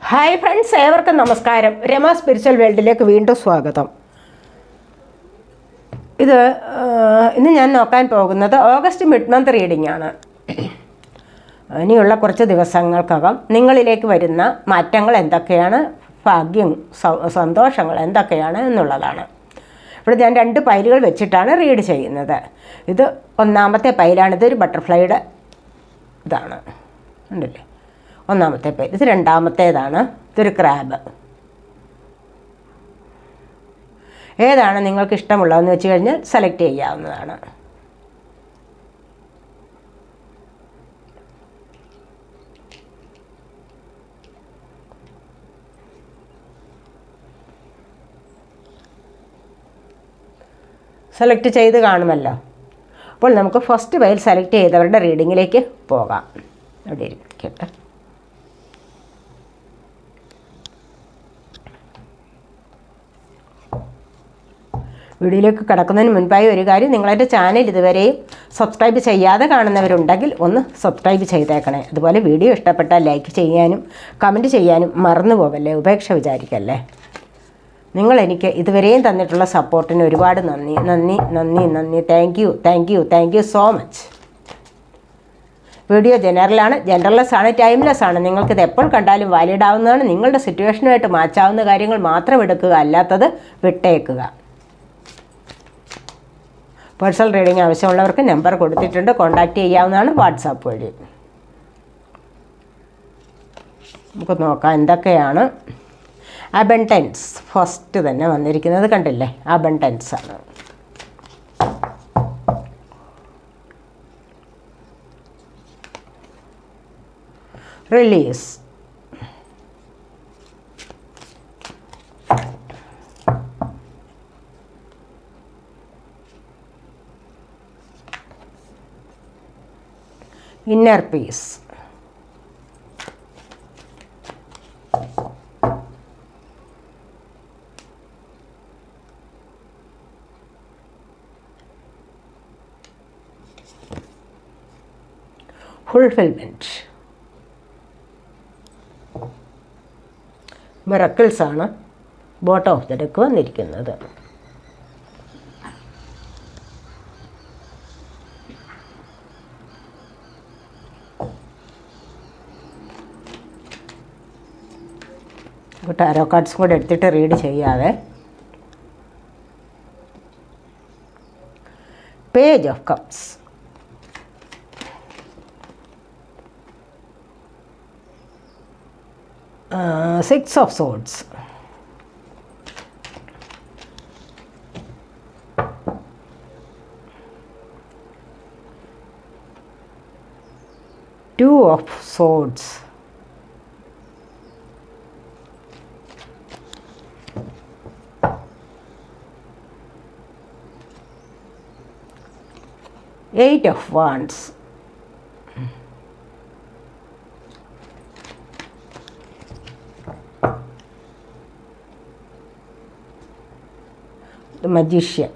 Hi friends, ഏവർക്കും നമസ്കാരം. Rama spiritual വേൾഡിലേക്ക് വീണ്ടും സ്വാഗതം. ഇന്ന് ഞാൻ നോക്കാൻ പോകുന്നത് ഓഗസ്റ്റ് മിഡ് മന്ത് റീഡിംഗ് ആണ്. ഇനിയുള്ള കുറച്ച് ദിവസങ്ങൾക്കകം നിങ്ങളിലേക്ക് വരുന്ന മാറ്റങ്ങൾ എന്തൊക്കെയാണ്, ഭാഗ്യം സന്തോഷങ്ങൾ എന്തൊക്കെയാണ് എന്നുള്ളതാണ്. ഇവിടെ ഞാൻ 2 പൈലുകൾ വെച്ചിട്ടാണ് റീഡ് ചെയ്യുന്നത്. ഇത് ഒന്നാമത്തെ പൈലാണ്. ഇതൊരു ബട്ടർഫ്ലൈയുടെ ഇതാണ്, ഉണ്ടല്ലേ, ഒന്നാമത്തെ പൈൽ. ഇത് രണ്ടാമത്തേതാണ്. ഇതൊരു ക്രാബ്. ഏതാണ് നിങ്ങൾക്ക് ഇഷ്ടമുള്ളതെന്ന് വെച്ച് കഴിഞ്ഞാൽ സെലക്ട് ചെയ്യാവുന്നതാണ്. സെലക്ട് ചെയ്ത് കാണുമല്ലോ. അപ്പോൾ നമുക്ക് ഫസ്റ്റ് പൈൽ സെലക്ട് ചെയ്തവരുടെ റീഡിങ്ങിലേക്ക് പോകാം. അവിടെ ഇരിക്കട്ടെ. വീഡിയോയിലേക്ക് കിടക്കുന്നതിന് മുൻപായി ഒരു കാര്യം, നിങ്ങളെൻ്റെ ചാനൽ ഇതുവരെയും സബ്സ്ക്രൈബ് ചെയ്യാതെ കാണുന്നവരുണ്ടെങ്കിൽ ഒന്ന് സബ്സ്ക്രൈബ് ചെയ്തേക്കണേ. അതുപോലെ വീഡിയോ ഇഷ്ടപ്പെട്ടാൽ ലൈക്ക് ചെയ്യാനും കമൻറ്റ് ചെയ്യാനും മറന്നു പോകല്ലേ, ഉപേക്ഷ വിചാരിക്കല്ലേ. നിങ്ങളെനിക്ക് ഇതുവരെയും തന്നിട്ടുള്ള സപ്പോർട്ടിന് ഒരുപാട് നന്ദി നന്ദി നന്ദി നന്ദി. Thank you so much. Video ജനറൽലെസ് ആണ്, ടൈംലെസ് ആണ്. നിങ്ങൾക്കിത് എപ്പോൾ കണ്ടാലും വാലിഡ് ആവുന്നതാണ്. നിങ്ങളുടെ സിറ്റുവേഷനുമായിട്ട് മാച്ചാവുന്ന കാര്യങ്ങൾ മാത്രം എടുക്കുക, അല്ലാത്തത് വിട്ടേക്കുക. പേഴ്സണൽ റീഡിംഗ് ആവശ്യമുള്ളവർക്ക് നമ്പർ കൊടുത്തിട്ടുണ്ട്, കോൺടാക്റ്റ് ചെയ്യാവുന്നതാണ് വാട്സാപ്പ് വഴി. നമുക്ക് നോക്കാം എന്തൊക്കെയാണ്. അബണ്ടൻസ് ഫസ്റ്റ് തന്നെ വന്നിരിക്കുന്നത് കണ്ടില്ലേ, അബണ്ടൻസ് ആണ്. Release, inner piece, fulfilment, miracles ആണ് ബോട്ടം ഓഫ് ദ ഡെക്ക് വന്നിരിക്കുന്നത്. ടാരോ കാർഡ്സും കൂടെ എടുത്തിട്ട് റീഡ് ചെയ്യാതെ. Page of cups, six of swords, two of swords, Eight of Wands, the Magician,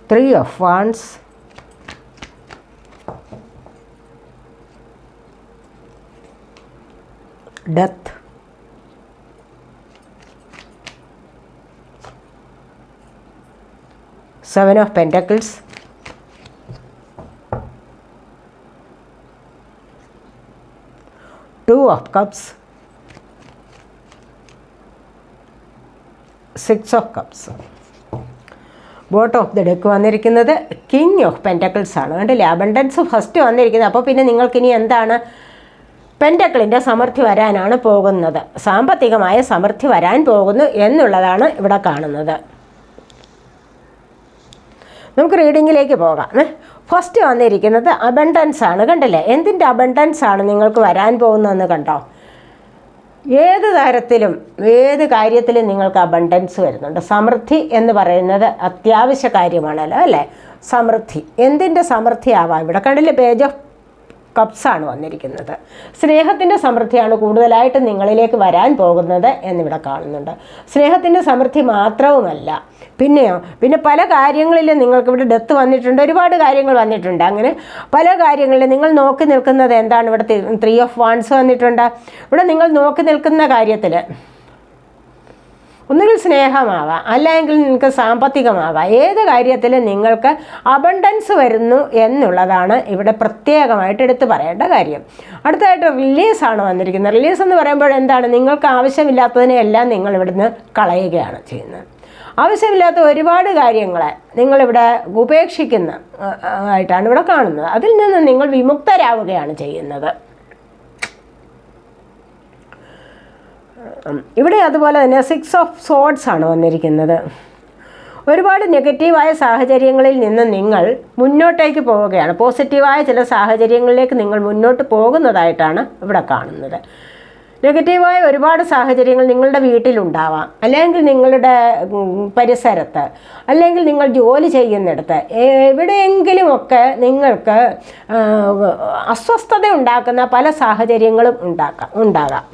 Three of Wands, Death, Seven of Pentacles, Two of Cups, Six of Cups. Bottom of the deck വന്നിരിക്കുന്നത് king of pentacles ആണ്. കണ്ടില്ലേ, abundance first വന്നിരിക്കുന്നത്. അപ്പോൾ പിന്നെ നിങ്ങൾക്കിനി എന്താണ്, പെൻറ്റക്കിളിൻ്റെ സമൃദ്ധി വരാനാണ് പോകുന്നത്. സാമ്പത്തികമായ സമൃദ്ധി വരാൻ പോകുന്നു എന്നുള്ളതാണ് ഇവിടെ കാണുന്നത്. നമുക്ക് റീഡിങ്ങിലേക്ക് പോകാം. ഫസ്റ്റ് വന്നിരിക്കുന്നത് അബണ്ടൻസ് ആണ്. കണ്ടില്ലേ, എന്തിൻ്റെ അബണ്ടൻസ് ആണ് നിങ്ങൾക്ക് വരാൻ പോകുന്നതെന്ന് കണ്ടോ. ഏത് തരത്തിലും ഏത് കാര്യത്തിലും നിങ്ങൾക്ക് അബണ്ടൻസ് വരുന്നുണ്ട്. സമൃദ്ധി എന്ന് പറയുന്നത് അത്യാവശ്യ കാര്യമാണല്ലോ, അല്ലേ. സമൃദ്ധി, എന്തിൻ്റെ സമൃദ്ധി ആവാം. ഇവിടെ കണ്ടില്ലേ, പേജ് ഓഫ് കപ്സാണ് വന്നിരിക്കുന്നത്. സ്നേഹത്തിൻ്റെ സമൃദ്ധിയാണ് കൂടുതലായിട്ട് നിങ്ങളിലേക്ക് വരാൻ പോകുന്നത് എന്നിവിടെ കാണുന്നുണ്ട്. സ്നേഹത്തിൻ്റെ സമൃദ്ധി മാത്രവുമല്ല, പിന്നെ പല കാര്യങ്ങളിലും നിങ്ങൾക്കിവിടെ ഡെത്ത് വന്നിട്ടുണ്ട്, ഒരുപാട് കാര്യങ്ങൾ വന്നിട്ടുണ്ട്. അങ്ങനെ പല കാര്യങ്ങളിലും നിങ്ങൾ നോക്കി നിൽക്കുന്നത് എന്താണ്? ഇവിടെ 3 ഓഫ് വാൻഡ്സ് വന്നിട്ടുണ്ട്. ഇവിടെ നിങ്ങൾ നോക്കി നിൽക്കുന്ന കാര്യത്തിൽ ഒന്നുകിൽ സ്നേഹമാവാം, അല്ലെങ്കിൽ നിങ്ങൾക്ക് സാമ്പത്തികമാവാം. ഏത് കാര്യത്തിലും നിങ്ങൾക്ക് അബണ്ടൻസ് വരുന്നു എന്നുള്ളതാണ് ഇവിടെ പ്രത്യേകമായിട്ട് എടുത്തു പറയേണ്ട കാര്യം. അടുത്തതായിട്ട് റിലീസാണ് വന്നിരിക്കുന്നത്. റിലീസ് എന്ന് പറയുമ്പോൾ എന്താണ്? നിങ്ങൾക്ക് ആവശ്യമില്ലാത്തതിനെല്ലാം നിങ്ങൾ ഇവിടുന്ന് കളയുകയാണ് ചെയ്യുന്നത്. ആവശ്യമില്ലാത്ത ഒരുപാട് കാര്യങ്ങളെ നിങ്ങളിവിടെ ഉപേക്ഷിക്കുന്ന ആയിട്ടാണ് ഇവിടെ കാണുന്നത്. അതിൽ നിന്ന് നിങ്ങൾ വിമുക്തരാവുകയാണ് ചെയ്യുന്നത്. ഇവിടെ അതുപോലെ തന്നെ 6 ഓഫ് സോഡ്സ് ആണ് വന്നിരിക്കുന്നത്. ഒരുപാട് നെഗറ്റീവായ സാഹചര്യങ്ങളിൽ നിന്ന് നിങ്ങൾ മുന്നോട്ടേക്ക് പോവുകയാണ്. പോസിറ്റീവായ ചില സാഹചര്യങ്ങളിലേക്ക് നിങ്ങൾ മുന്നോട്ട് പോകുന്നതായിട്ടാണ് ഇവിടെ കാണുന്നത്. നെഗറ്റീവായ ഒരുപാട് സാഹചര്യങ്ങൾ നിങ്ങളുടെ വീട്ടിലുണ്ടാവാം, അല്ലെങ്കിൽ നിങ്ങളുടെ പരിസരത്ത്, അല്ലെങ്കിൽ നിങ്ങൾ ജോലി ചെയ്യുന്നിടത്ത്, എവിടെയെങ്കിലുമൊക്കെ നിങ്ങൾക്ക് അസ്വസ്ഥത ഉണ്ടാക്കുന്ന പല സാഹചര്യങ്ങളും ഉണ്ടാകാം.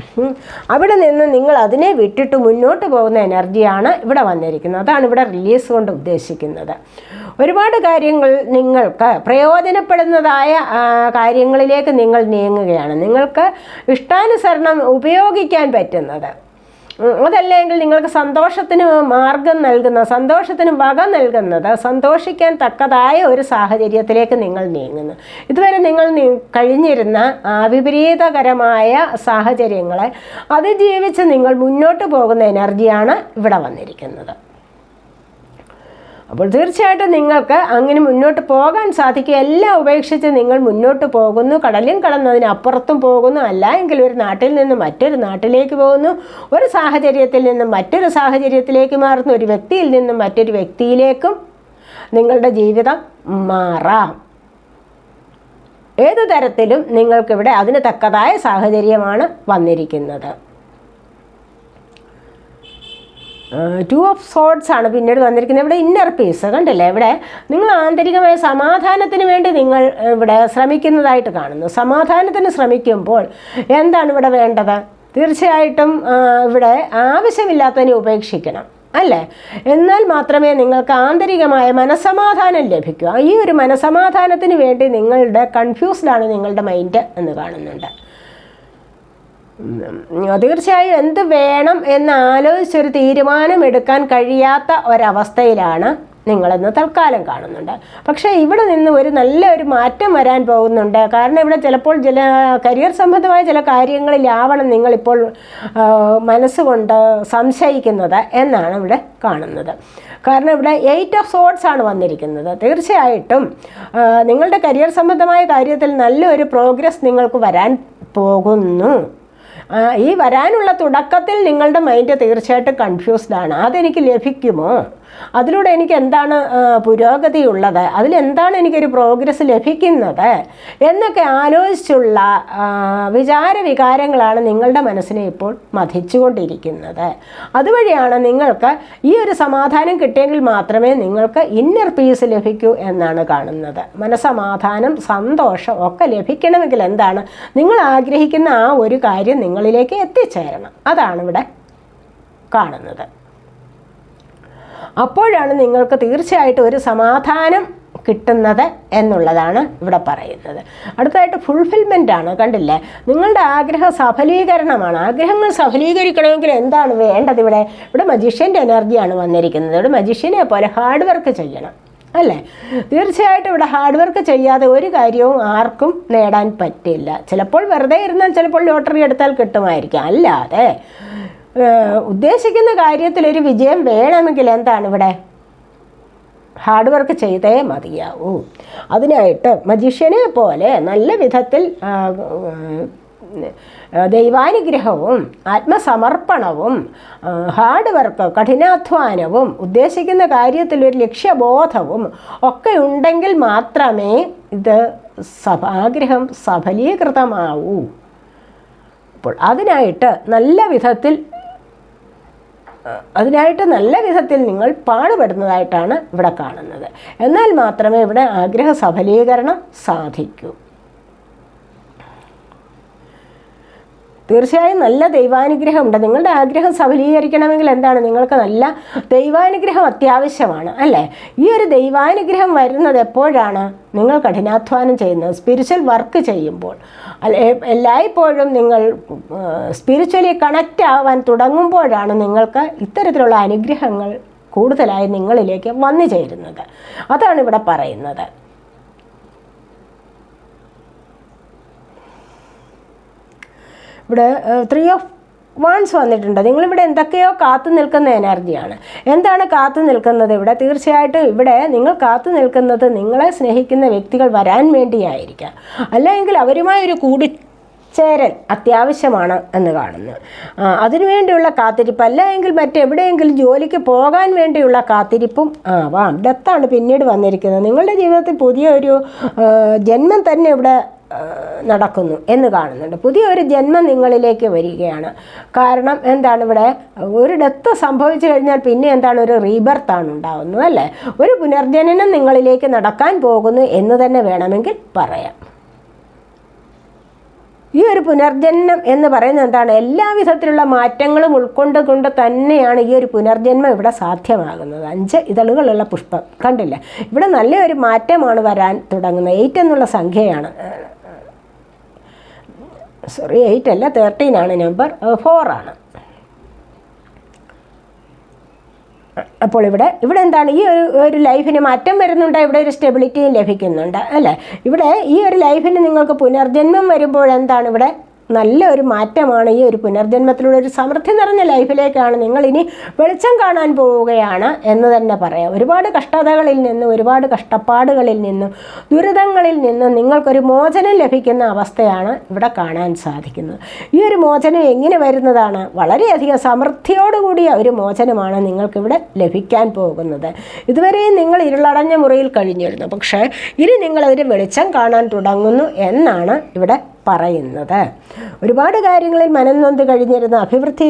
അവിടെ നിന്ന് നിങ്ങൾ അതിനെ വിട്ടിട്ട് മുന്നോട്ട് പോകുന്ന എനർജിയാണ് ഇവിടെ വന്നിരിക്കുന്നത്. അതാണ് ഇവിടെ റിലീസ് കൊണ്ട് ഉദ്ദേശിക്കുന്നത്. ഒരുപാട് കാര്യങ്ങൾ നിങ്ങൾക്ക് പ്രയോജനപ്പെടുന്നതായ കാര്യങ്ങളിലേക്ക് നിങ്ങൾ നീങ്ങുകയാണ്. നിങ്ങൾക്ക് ഇഷ്ടാനുസരണം ഉപയോഗിക്കാൻ പറ്റുന്നത്, അതല്ലെങ്കിൽ നിങ്ങൾക്ക് സന്തോഷത്തിന് മാർഗം നൽകുന്ന, സന്തോഷത്തിന് വക നൽകുന്നത്, സന്തോഷിക്കാൻ തക്കതായ ഒരു സാഹചര്യത്തിലേക്ക് നിങ്ങൾ നീങ്ങുന്നു. ഇതുവരെ നിങ്ങൾ കഴിഞ്ഞിരുന്ന വിപരീതകരമായ സാഹചര്യങ്ങളെ അതിജീവിച്ച് നിങ്ങൾ മുന്നോട്ട് പോകുന്ന എനർജിയാണ് ഇവിടെ വന്നിരിക്കുന്നത്. അപ്പോൾ തീർച്ചയായിട്ടും നിങ്ങൾക്ക് അങ്ങനെ മുന്നോട്ട് പോകാൻ സാധിക്കും. എല്ലാം ഉപേക്ഷിച്ച് നിങ്ങൾ മുന്നോട്ട് പോകുന്നു, കടലും കടന്നതിനപ്പുറത്തും പോകുന്നു, അല്ല എങ്കിൽ ഒരു നാട്ടിൽ നിന്ന് മറ്റൊരു നാട്ടിലേക്ക് പോകുന്നു, ഒരു സാഹചര്യത്തിൽ നിന്നും മറ്റൊരു സാഹചര്യത്തിലേക്ക് മാറുന്നു, ഒരു വ്യക്തിയിൽ നിന്നും മറ്റൊരു വ്യക്തിയിലേക്കും നിങ്ങളുടെ ജീവിതം മാറാം. ഏതു തരത്തിലും നിങ്ങൾക്കിവിടെ അതിന് തക്കതായ സാഹചര്യമാണ് വന്നിരിക്കുന്നത്. 2 ഓഫ് സോഡ്സ് ആണ് പിന്നീട് വന്നിരിക്കുന്നത്. ഇവിടെ ഇന്നർ പീസ് കണ്ടില്ലേ? ഇവിടെ നിങ്ങൾ ആന്തരികമായ സമാധാനത്തിന് വേണ്ടി നിങ്ങൾ ഇവിടെ ശ്രമിക്കുന്നതായിട്ട് കാണുന്നു. സമാധാനത്തിന് ശ്രമിക്കുമ്പോൾ എന്താണ് ഇവിടെ വേണ്ടത്? തീർച്ചയായിട്ടും ഇവിടെ ആവശ്യമില്ലാത്തതിനെ ഉപേക്ഷിക്കണം, അല്ലേ? എന്നാൽ മാത്രമേ നിങ്ങൾക്ക് ആന്തരികമായ മനസ്സമാധാനം ലഭിക്കൂ. ഈ ഒരു മനസ്സമാധാനത്തിന് വേണ്ടി നിങ്ങളുടെ കൺഫ്യൂസ്ഡാണ് നിങ്ങളുടെ മൈൻഡ് എന്ന് കാണുന്നുണ്ട്. തീർച്ചയായും എന്ത് വേണം എന്ന് ആലോചിച്ചൊരു തീരുമാനം എടുക്കാൻ കഴിയാത്ത ഒരവസ്ഥയിലാണ് നിങ്ങളെന്ന് തൽക്കാലം കാണുന്നുണ്ട്. പക്ഷേ ഇവിടെ നിന്ന് ഒരു നല്ലൊരു മാറ്റം വരാൻ പോകുന്നുണ്ട്. കാരണം ഇവിടെ ചിലപ്പോൾ ചില കരിയർ സംബന്ധമായ ചില കാര്യങ്ങളിലാവണം നിങ്ങളിപ്പോൾ മനസ്സുകൊണ്ട് സംശയിക്കുന്നത് എന്നാണ് ഇവിടെ കാണുന്നത്. കാരണം ഇവിടെ 8 ഓഫ് സോഡ്സ് ആണ് വന്നിരിക്കുന്നത്. തീർച്ചയായിട്ടും നിങ്ങളുടെ കരിയർ സംബന്ധമായ കാര്യത്തിൽ നല്ലൊരു പ്രോഗ്രസ് നിങ്ങൾക്ക് വരാൻ പോകുന്നു. ഈ വരാനുള്ള തുടക്കത്തിൽ നിങ്ങളുടെ മൈൻഡ് തീർച്ചയായിട്ടും കൺഫ്യൂസ്ഡ് ആണ്. അതെനിക്ക് ലഭിക്കുമോ? അതിലൂടെ എനിക്ക് എന്താണ് പുരോഗതി ഉള്ളത്? അതിലെന്താണ് എനിക്കൊരു പ്രോഗ്രസ് ലഭിക്കുന്നത് എന്നൊക്കെ ആലോചിച്ചുള്ള വികാരങ്ങളാണ് നിങ്ങളുടെ മനസ്സിനെ ഇപ്പോൾ മഥിച്ചുകൊണ്ടിരിക്കുന്നത്. അതുവഴിയാണ് നിങ്ങൾക്ക് ഈ ഒരു സമാധാനം കിട്ടിയെങ്കിൽ മാത്രമേ നിങ്ങൾക്ക് ഇന്നർ പീസ് ലഭിക്കൂ എന്നാണ് കാണുന്നത്. മനസ്സമാധാനം, സന്തോഷം ഒക്കെ ലഭിക്കണമെങ്കിൽ എന്താണ്? നിങ്ങൾ ആഗ്രഹിക്കുന്ന ആ ഒരു കാര്യം നിങ്ങളിലേക്ക് എത്തിച്ചേരണം. അതാണ് ഇവിടെ കാണുന്നത്. അപ്പോഴാണ് നിങ്ങൾക്ക് തീർച്ചയായിട്ടും ഒരു സമാധാനം കിട്ടുന്നത് എന്നുള്ളതാണ് ഇവിടെ പറയുന്നത്. അടുത്തതായിട്ട് ഫുൾഫിൽമെൻ്റ് ആണ്. കണ്ടില്ലേ? നിങ്ങളുടെ ആഗ്രഹ സഫലീകരണമാണ്. ആഗ്രഹങ്ങൾ സഫലീകരിക്കണമെങ്കിൽ എന്താണ് വേണ്ടത്? ഇവിടെ മജീഷ്യൻ്റെ എനർജിയാണ് വന്നിരിക്കുന്നത്. ഇവിടെ മജീഷ്യനെ പോലെ ഹാർഡ് വർക്ക് ചെയ്യണം, അല്ലേ? തീർച്ചയായിട്ടും ഇവിടെ ഹാർഡ് വർക്ക് ചെയ്യാതെ ഒരു കാര്യവും ആർക്കും നേടാൻ പറ്റില്ല. ചിലപ്പോൾ വെറുതെ ഇരുന്നാൽ ചിലപ്പോൾ ലോട്ടറി എടുത്താൽ കിട്ടുമായിരിക്കാം. അല്ലാതെ ഉദ്ദേശിക്കുന്ന കാര്യത്തിലൊരു വിജയം വേണമെങ്കിൽ എന്താണ്? ഇവിടെ ഹാർഡ് വർക്ക് ചെയ്തേ മതിയാവൂ. അതിനായിട്ട് മജീഷ്യനെ പോലെ നല്ല വിധത്തിൽ ദൈവാനുഗ്രഹവും ആത്മസമർപ്പണവും ഹാർഡ് വർക്ക്, കഠിനാധ്വാനവും ഉദ്ദേശിക്കുന്ന കാര്യത്തിലൊരു ലക്ഷ്യബോധവും ഒക്കെ ഉണ്ടെങ്കിൽ മാത്രമേ ഇത് ആഗ്രഹം സഫലീകൃതമാവൂ. അപ്പോൾ അതിനായിട്ട് നല്ല വിധത്തിൽ നിങ്ങൾ പാടുപെടുന്നതായിട്ടാണ് ഇവിടെ കാണുന്നത്. എന്നാൽ മാത്രമേ ഇവിടെ ആഗ്രഹ സഫലീകരണം സാധിക്കൂ. തീർച്ചയായും നല്ല ദൈവാനുഗ്രഹമുണ്ട്. നിങ്ങളുടെ ആഗ്രഹം സഫലീകരിക്കണമെങ്കിൽ എന്താണ്? നിങ്ങൾക്ക് നല്ല ദൈവാനുഗ്രഹം അത്യാവശ്യമാണ് അല്ലേ? ഈ ഒരു ദൈവാനുഗ്രഹം വരുന്നത് എപ്പോഴാണ്? നിങ്ങൾ കഠിനാധ്വാനം ചെയ്യുന്നത്, സ്പിരിച്വൽ വർക്ക് ചെയ്യുമ്പോൾ, എല്ലായ്പ്പോഴും നിങ്ങൾ സ്പിരിച്വലി കണക്റ്റ് ആവാൻ തുടങ്ങുമ്പോഴാണ് നിങ്ങൾക്ക് ഇത്തരത്തിലുള്ള അനുഗ്രഹങ്ങൾ കൂടുതലായി നിങ്ങളിലേക്ക് വന്നു ചേരുന്നത്. അതാണ് ഇവിടെ പറയുന്നത്. ഇവിടെ 3 ഓഫ് വാൺസ് വന്നിട്ടുണ്ട്. നിങ്ങളിവിടെ എന്തൊക്കെയോ കാത്തു നിൽക്കുന്ന എനർജിയാണ്. എന്താണ് കാത്തു നിൽക്കുന്നത് ഇവിടെ? തീർച്ചയായിട്ടും ഇവിടെ നിങ്ങൾ കാത്തു നിൽക്കുന്നത് നിങ്ങളെ സ്നേഹിക്കുന്ന വ്യക്തികൾ വരാൻ വേണ്ടിയായിരിക്കാം, അല്ലെങ്കിൽ അവരുമായൊരു കൂടിച്ചേരൽ അത്യാവശ്യമാണ് എന്ന് കാണുന്നു. അതിനുവേണ്ടിയുള്ള കാത്തിരിപ്പ്, അല്ല എങ്കിൽ മറ്റെവിടെയെങ്കിലും ജോലിക്ക് പോകാൻ വേണ്ടിയുള്ള കാത്തിരിപ്പും ആവാം. ഡെത്താണ് പിന്നീട് വന്നിരിക്കുന്നത്. നിങ്ങളുടെ ജീവിതത്തിൽ പുതിയൊരു ജന്മം തന്നെ ഇവിടെ നടക്കുന്നു എന്ന് കാണുന്നുണ്ട്. പുതിയൊരു ജന്മം നിങ്ങളിലേക്ക് വരികയാണ്. കാരണം എന്താണ്? ഇവിടെ ഒരു ഡെത്ത് സംഭവിച്ചു കഴിഞ്ഞാൽ പിന്നെ എന്താണ്? ഒരു റീബർത്താണ് ഉണ്ടാകുന്നത് അല്ലേ? ഒരു പുനർജനനം നിങ്ങളിലേക്ക് നടക്കാൻ പോകുന്നു എന്ന് തന്നെ വേണമെങ്കിൽ പറയാം. ഈ ഒരു പുനർജന്മം എന്ന് പറയുന്നത് എന്താണ്? എല്ലാവിധത്തിലുള്ള മാറ്റങ്ങളും ഉൾക്കൊണ്ടുകൊണ്ട് തന്നെയാണ് ഈ ഒരു പുനർജന്മം ഇവിടെ സാധ്യമാകുന്നത്. 5 ഇതളുകളുള്ള പുഷ്പം കണ്ടില്ലേ? ഇവിടെ നല്ലൊരു മാറ്റമാണ് വരാൻ തുടങ്ങുന്നത്. 8 എന്നുള്ള സംഖ്യയാണ്, 8 അല്ല 13 ആണ്, നമ്പർ 4 ആണ്. അപ്പോൾ ഇവിടെ എന്താണ്? ഈ ഒരു ലൈഫിന് മാറ്റം വരുന്നുണ്ട്, ഇവിടെ ഒരു സ്റ്റെബിലിറ്റിയും ലഭിക്കുന്നുണ്ട് അല്ലേ? ഇവിടെ ഈ ഒരു ലൈഫിന് നിങ്ങൾക്ക് പുനർജന്മം വരുമ്പോഴെന്താണ്? ഇവിടെ നല്ലൊരു മാറ്റമാണ്. ഈ ഒരു പുനർജന്മത്തിലൂടെ ഒരു സമൃദ്ധി നിറഞ്ഞ ലൈഫിലേക്കാണ് നിങ്ങൾ ഇനി വെളിച്ചം കാണാൻ പോവുകയാണ് എന്ന് തന്നെ പറയാം. ഒരുപാട് കഷ്ടതകളിൽ നിന്നും, ഒരുപാട് കഷ്ടപ്പാടുകളിൽ നിന്നും, ദുരിതങ്ങളിൽ നിന്നും നിങ്ങൾക്കൊരു മോചനം ലഭിക്കുന്ന അവസ്ഥയാണ് ഇവിടെ കാണാൻ സാധിക്കുന്നത്. ഈ ഒരു മോചനം എങ്ങനെ വരുന്നതാണ്? വളരെയധികം സമൃദ്ധിയോടുകൂടിയ ഒരു മോചനമാണ് നിങ്ങൾക്കിവിടെ ലഭിക്കാൻ പോകുന്നത്. ഇതുവരെയും നിങ്ങൾ ഇരുളടഞ്ഞ മുറിയിൽ കഴിഞ്ഞിരുന്നു, പക്ഷേ ഇനി നിങ്ങളതിന് വെളിച്ചം കാണാൻ തുടങ്ങുന്നു എന്നാണ് ഇവിടെ പറയുന്നത്. ഒരുപാട് കാര്യങ്ങളിൽ മനം നൊന്ത് കഴിഞ്ഞിരുന്ന അഭിവൃദ്ധി,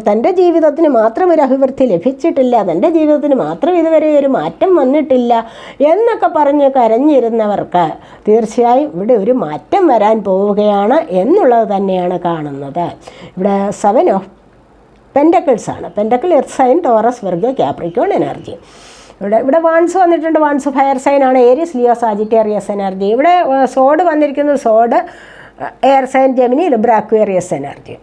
തൻ്റെ ജീവിതത്തിന് മാത്രം ഒരു അഭിവൃദ്ധി ലഭിച്ചിട്ടില്ല, തൻ്റെ ജീവിതത്തിന് മാത്രം ഇതുവരെ ഒരു മാറ്റം വന്നിട്ടില്ല എന്നൊക്കെ പറഞ്ഞ് കരഞ്ഞിരുന്നവർക്ക് തീർച്ചയായും ഇവിടെ ഒരു മാറ്റം വരാൻ പോവുകയാണ് എന്നുള്ളത് തന്നെയാണ് കാണുന്നത്. ഇവിടെ 7 ഓഫ് പെൻറ്റക്കിൾസ് ആണ്. Pentacle earth sign, Taurus, Virgo, Capricorn energy. ഇവിടെ വാൺസ് വന്നിട്ടുണ്ട്. വാൺസ് ഫയർ സൈൻ ആണ്, ഏരീസ്, ലിയോ, സാജിറ്റേറിയസ് എനർജി. ഇവിടെ സോഡ് വന്നിരിക്കുന്നത്, sword air sign, Gemini, Libra, Aquarius energy.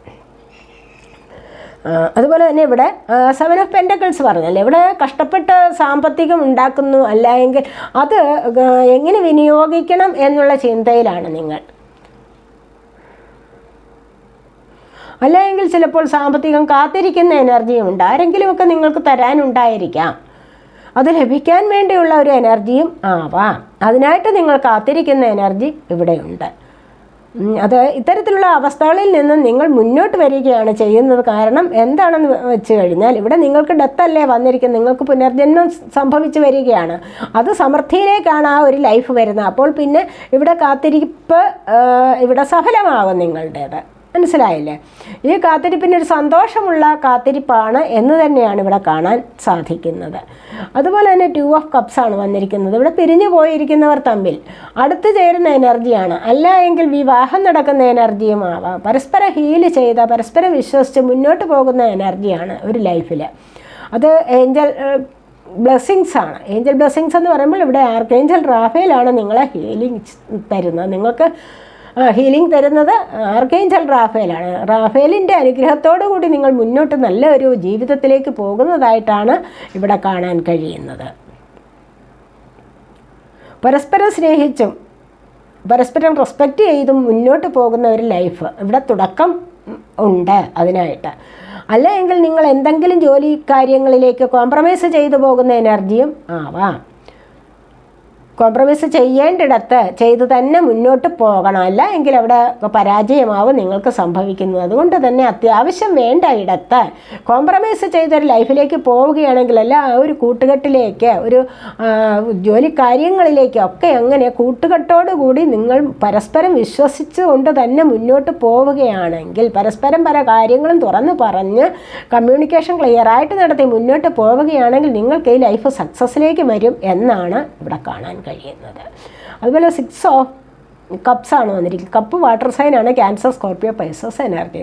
അതുപോലെ തന്നെ ഇവിടെ 7 ഓഫ് പെൻറ്റക്കിൾസ് പറഞ്ഞല്ലേ, ഇവിടെ കഷ്ടപ്പെട്ട് സാമ്പത്തികം ഉണ്ടാക്കുന്നു, അല്ലെങ്കിൽ അത് എങ്ങനെ വിനിയോഗിക്കണം എന്നുള്ള ചിന്തയിലാണ് നിങ്ങൾ. അല്ലെങ്കിൽ ചിലപ്പോൾ സാമ്പത്തികം കാത്തിരിക്കുന്ന എനർജിയും ഉണ്ട്, ആരെങ്കിലുമൊക്കെ നിങ്ങൾക്ക് തരാനുണ്ടായിരിക്കാം. അത് ലഭിക്കാൻ വേണ്ടിയുള്ള ഒരു എനർജിയും ആവാം. അതിനായിട്ട് നിങ്ങൾ കാത്തിരിക്കുന്ന എനർജി ഇവിടെയുണ്ട്. അത് ഇത്തരത്തിലുള്ള അവസ്ഥകളിൽ നിന്ന് നിങ്ങൾ മുന്നോട്ട് വരികയാണ് ചെയ്യുന്നത്. കാരണം എന്താണെന്ന് വെച്ച് കഴിഞ്ഞാൽ ഇവിടെ നിങ്ങൾക്ക് ഡെത്തല്ലേ വന്നിരിക്കുന്നത്, നിങ്ങൾക്ക് പുനർജന്മം സംഭവിച്ചു വരികയാണ്. അത് സമൃദ്ധിയിലേക്കാണ് ആ ഒരു ലൈഫ് വരുന്നത്. അപ്പോൾ പിന്നെ ഇവിടെ കാത്തിരിപ്പ് ഇവിടെ സഫലമാകും നിങ്ങളുടേത്. മനസ്സിലായില്ലേ? ഈ കാത്തിരിപ്പിനൊരു സന്തോഷമുള്ള കാത്തിരിപ്പാണ് എന്ന് തന്നെയാണ് ഇവിടെ കാണാൻ സാധിക്കുന്നത്. അതുപോലെ തന്നെ 2 ഓഫ് കപ്സ് ആണ് വന്നിരിക്കുന്നത്. ഇവിടെ പിരിഞ്ഞു പോയിരിക്കുന്നവർ തമ്മിൽ അടുത്ത് ചേരുന്ന എനർജിയാണ്, അല്ല എങ്കിൽ വിവാഹം നടക്കുന്ന എനർജിയും ആവാം. പരസ്പരം ഹീല് ചെയ്ത, പരസ്പരം വിശ്വസിച്ച് മുന്നോട്ട് പോകുന്ന എനർജിയാണ് ഒരു ലൈഫിൽ. അത് ഏഞ്ചൽ ബ്ലെസ്സിങ്സ് ആണ്. ഏഞ്ചൽ ബ്ലെസ്സിങ്സ് എന്ന് പറയുമ്പോൾ ഇവിടെ ആർക്കേഞ്ചൽ റാഫേലാണ് നിങ്ങളെ ഹീലിംഗ് തരുന്നത്. നിങ്ങൾക്ക് ഹീലിംഗ് തരുന്നത് ആർക്കേഞ്ചൽ റാഫേലാണ്. റാഫേലിൻ്റെ അനുഗ്രഹത്തോടു കൂടി നിങ്ങൾ മുന്നോട്ട് നല്ലൊരു ജീവിതത്തിലേക്ക് പോകുന്നതായിട്ടാണ് ഇവിടെ കാണാൻ കഴിയുന്നത്. പരസ്പരം സ്നേഹിച്ചും പരസ്പരം റെസ്പെക്റ്റ് ചെയ്തും മുന്നോട്ട് പോകുന്ന ഒരു ലൈഫ് ഇവിടെ തുടക്കം ഉണ്ട് അതിനായിട്ട്. അല്ല എങ്കിൽ നിങ്ങൾ എന്തെങ്കിലും ജോലി കാര്യങ്ങളിലേക്ക് കോംപ്രമൈസ് ചെയ്തു പോകുന്ന എനർജിയും ആവാം. കോംപ്രമൈസ് ചെയ്യേണ്ടിടത്ത് ചെയ്ത് തന്നെ മുന്നോട്ട് പോകണം, അല്ല എങ്കിൽ അവിടെ പരാജയമാവും നിങ്ങൾക്ക് സംഭവിക്കുന്നത്. അതുകൊണ്ട് തന്നെ അത്യാവശ്യം വേണ്ട ഇടത്ത് കോംപ്രമൈസ് ചെയ്തൊരു ലൈഫിലേക്ക് പോവുകയാണെങ്കിൽ, അല്ല ആ ഒരു കൂട്ടുകെട്ടിലേക്ക്, ഒരു ജോലി കാര്യങ്ങളിലേക്കൊക്കെ അങ്ങനെ കൂട്ടുകെട്ടോടുകൂടി നിങ്ങൾ പരസ്പരം വിശ്വസിച്ചുകൊണ്ട് തന്നെ മുന്നോട്ട് പോവുകയാണെങ്കിൽ, പരസ്പരം പല കാര്യങ്ങളും തുറന്ന് പറഞ്ഞ് കമ്മ്യൂണിക്കേഷൻ ക്ലിയറായിട്ട് നടത്തി മുന്നോട്ട് പോവുകയാണെങ്കിൽ നിങ്ങൾക്ക് ഈ ലൈഫ് സക്സസ്സിലേക്ക് വരും എന്നാണ് ഇവിടെ കാണാൻ കഴിയുന്നത്. അതുപോലെ 6 ഓഫ് കപ്സാണ് വന്നിരിക്കുന്നത്. കപ്പ് വാട്ടർ സൈനാണ് ക്യാൻസർ, സ്കോർപ്പിയോ, പൈസസ് എനർജി.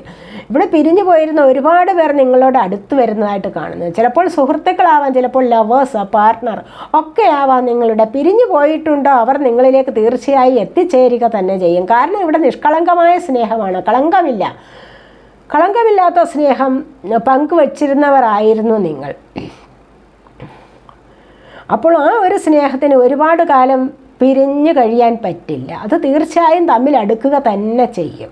ഇവിടെ പിരിഞ്ഞു പോയിരുന്ന ഒരുപാട് പേർ നിങ്ങളോട് അടുത്ത് വരുന്നതായിട്ട് കാണുന്നത്. ചിലപ്പോൾ സുഹൃത്തുക്കളാവാം, ചിലപ്പോൾ ലവേഴ്സ്, പാർട്ട്ണർ ഒക്കെ ആവാം. നിങ്ങളുടെ പിരിഞ്ഞു പോയിട്ടുണ്ടോ അവർ നിങ്ങളിലേക്ക് തീർച്ചയായും എത്തിച്ചേരുക തന്നെ ചെയ്യും. കാരണം ഇവിടെ നിഷ്കളങ്കമായ സ്നേഹമാണ്, കളങ്കമില്ലാത്ത സ്നേഹം പങ്കുവച്ചിരുന്നവരായിരുന്നു നിങ്ങൾ. അപ്പോൾ ആ ഒരു സ്നേഹത്തിന് ഒരുപാട് കാലം പിരിഞ്ഞു കഴിയാൻ പറ്റില്ല. അത് തീർച്ചയായും തമ്മിൽ അടുക്കുക തന്നെ ചെയ്യും.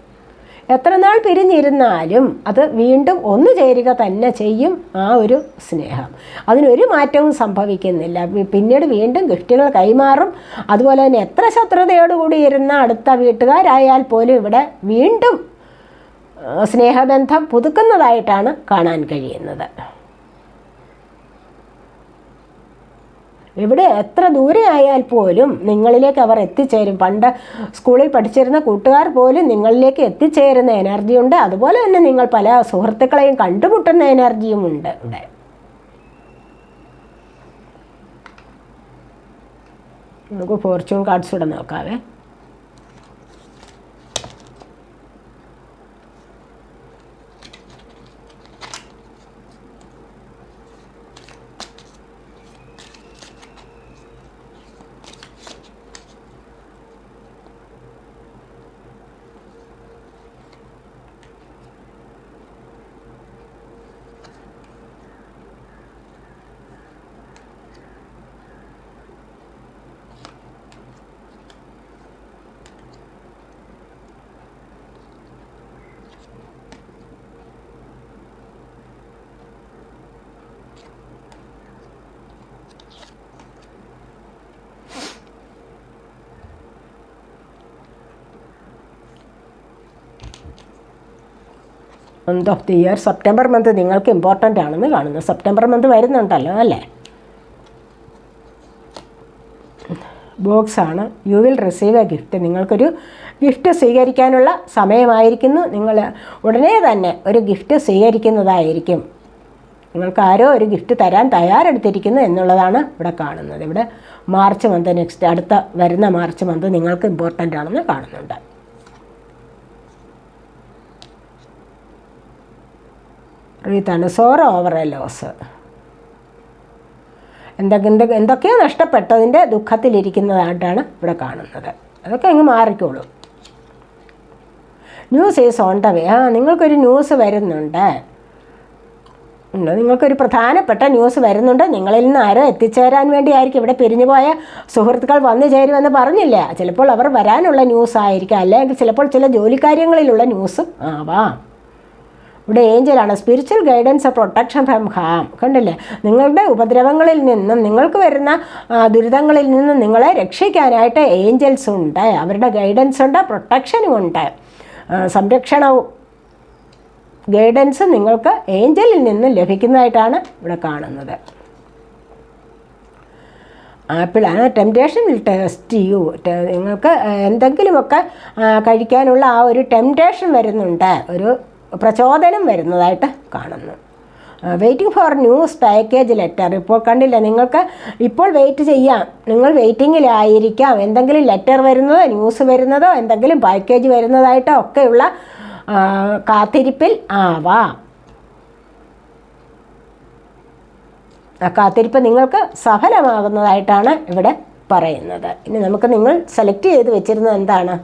എത്ര നാൾ പിരിഞ്ഞിരുന്നാലും അത് വീണ്ടും ഒന്നു ചേരുക തന്നെ ചെയ്യും. ആ ഒരു സ്നേഹം അതിനൊരു മാറ്റവും സംഭവിക്കുന്നില്ല. പിന്നീട് വീണ്ടും ഗിഫ്റ്റുകൾ കൈമാറും. അതുപോലെ തന്നെ എത്ര ശത്രുതയോടുകൂടി ഇരുന്ന അടുത്ത വീട്ടുകാരായാൽ പോലും ഇവിടെ വീണ്ടും സ്നേഹബന്ധം പുതുക്കുന്നതായിട്ടാണ് കാണാൻ കഴിയുന്നത്. ഇവിടെ എത്ര ദൂരെ ആയാൽ പോലും നിങ്ങളിലേക്ക് അവർ എത്തിച്ചേരും. പണ്ട് സ്കൂളിൽ പഠിച്ചിരുന്ന കൂട്ടുകാർ പോലും നിങ്ങളിലേക്ക് എത്തിച്ചേരുന്ന എനർജിയുണ്ട്. അതുപോലെ തന്നെ നിങ്ങൾ പല സുഹൃത്തുക്കളെയും കണ്ടുമുട്ടുന്ന എനർജിയും ഉണ്ട് ഇവിടെ. നമുക്ക് ഫോർച്യൂൺ കാർഡ്സ് കൂടെ നോക്കാവേ. Month of the year September month നിങ്ങൾക്ക് ഇമ്പോർട്ടൻ്റ് ആണെന്ന് കാണുന്നു. സെപ്റ്റംബർ മന്ത് വരുന്നുണ്ടല്ലോ അല്ലേ. ബോക്സാണ്. You will receive a gift. നിങ്ങൾക്കൊരു ഗിഫ്റ്റ് സ്വീകരിക്കാനുള്ള സമയമായിരിക്കുന്നു. നിങ്ങൾ ഉടനെ തന്നെ ഒരു ഗിഫ്റ്റ് സ്വീകരിക്കുന്നതായിരിക്കും. നിങ്ങൾക്ക് ആരോ ഒരു ഗിഫ്റ്റ് തരാൻ തയ്യാറെടുത്തിരിക്കുന്നു എന്നുള്ളതാണ് ഇവിടെ കാണുന്നത്. ഇവിടെ മാർച്ച് മന്ത്, നെക്സ്റ്റ് അടുത്ത വരുന്ന മാർച്ച് മന്ത് നിങ്ങൾക്ക് ഇമ്പോർട്ടൻ്റ് ആണെന്ന് കാണുന്നുണ്ട്. റീത്താണ് സോറോ ഓവർ എ ലോസ്. എന്തൊക്കെയോ നഷ്ടപ്പെട്ടതിൻ്റെ ദുഃഖത്തിലിരിക്കുന്നതായിട്ടാണ് ഇവിടെ കാണുന്നത്. അതൊക്കെ അങ്ങ് മാറിക്കോളും. News is on the way. നിങ്ങൾക്കൊരു ന്യൂസ് വരുന്നുണ്ട്. നിങ്ങൾക്കൊരു പ്രധാനപ്പെട്ട ന്യൂസ് വരുന്നുണ്ട്. നിങ്ങളിൽ നിന്ന് ആരോ എത്തിച്ചേരാൻ വേണ്ടിയായിരിക്കും. ഇവിടെ പിരിഞ്ഞുപോയ സുഹൃത്തുക്കൾ വന്നു ചേരുമെന്ന് പറഞ്ഞില്ല. ചിലപ്പോൾ അവർ വരാനുള്ള ന്യൂസ് ആയിരിക്കും, അല്ലെങ്കിൽ ചിലപ്പോൾ ചില ജോലിക്കാര്യങ്ങളിലുള്ള ന്യൂസും ആവാം. ഇവിടെ ഏഞ്ചലാണ്. Spiritual guidance, protection from harm. കണ്ടില്ലേ, നിങ്ങളുടെ ഉപദ്രവങ്ങളിൽ നിന്നും നിങ്ങൾക്ക് വരുന്ന ദുരിതങ്ങളിൽ നിന്നും നിങ്ങളെ രക്ഷിക്കാനായിട്ട് ഏഞ്ചൽസ് ഉണ്ട്. അവരുടെ ഗൈഡൻസ് ഉണ്ട്, പ്രൊട്ടക്ഷനും ഉണ്ട്. സംരക്ഷണവും ഗൈഡൻസ് നിങ്ങൾക്ക് ഏഞ്ചലിൽ നിന്നും ലഭിക്കുന്നതായിട്ടാണ് ഇവിടെ കാണുന്നത്. ആപ്പിളാണ്. Temptation will test you. നിങ്ങൾക്ക് എന്തെങ്കിലുമൊക്കെ കഴിക്കാനുള്ള ആ ഒരു ടെംപ്റ്റേഷൻ വരുന്നുണ്ട്, ഒരു പ്രചോദനം വരുന്നതായിട്ട് കാണുന്നു. Waiting for news package letter. ഇപ്പോൾ കണ്ടില്ല, നിങ്ങൾക്ക് ഇപ്പോൾ വെയിറ്റ് ചെയ്യാം. നിങ്ങൾ വെയിറ്റിങ്ങിലായിരിക്കാം. എന്തെങ്കിലും ലെറ്റർ വരുന്നതോ ന്യൂസ് വരുന്നതോ എന്തെങ്കിലും പാക്കേജ് വരുന്നതായിട്ടോ ഒക്കെയുള്ള കാത്തിരിപ്പിൽ ആവാം. ആ കാത്തിരിപ്പ് നിങ്ങൾക്ക് സഫലമാകുന്നതായിട്ടാണ് ഇവിടെ പറയുന്നത്. ഇനി നമുക്ക് നിങ്ങൾ സെലക്ട് ചെയ്ത് വെച്ചിരുന്നത് എന്താണ്?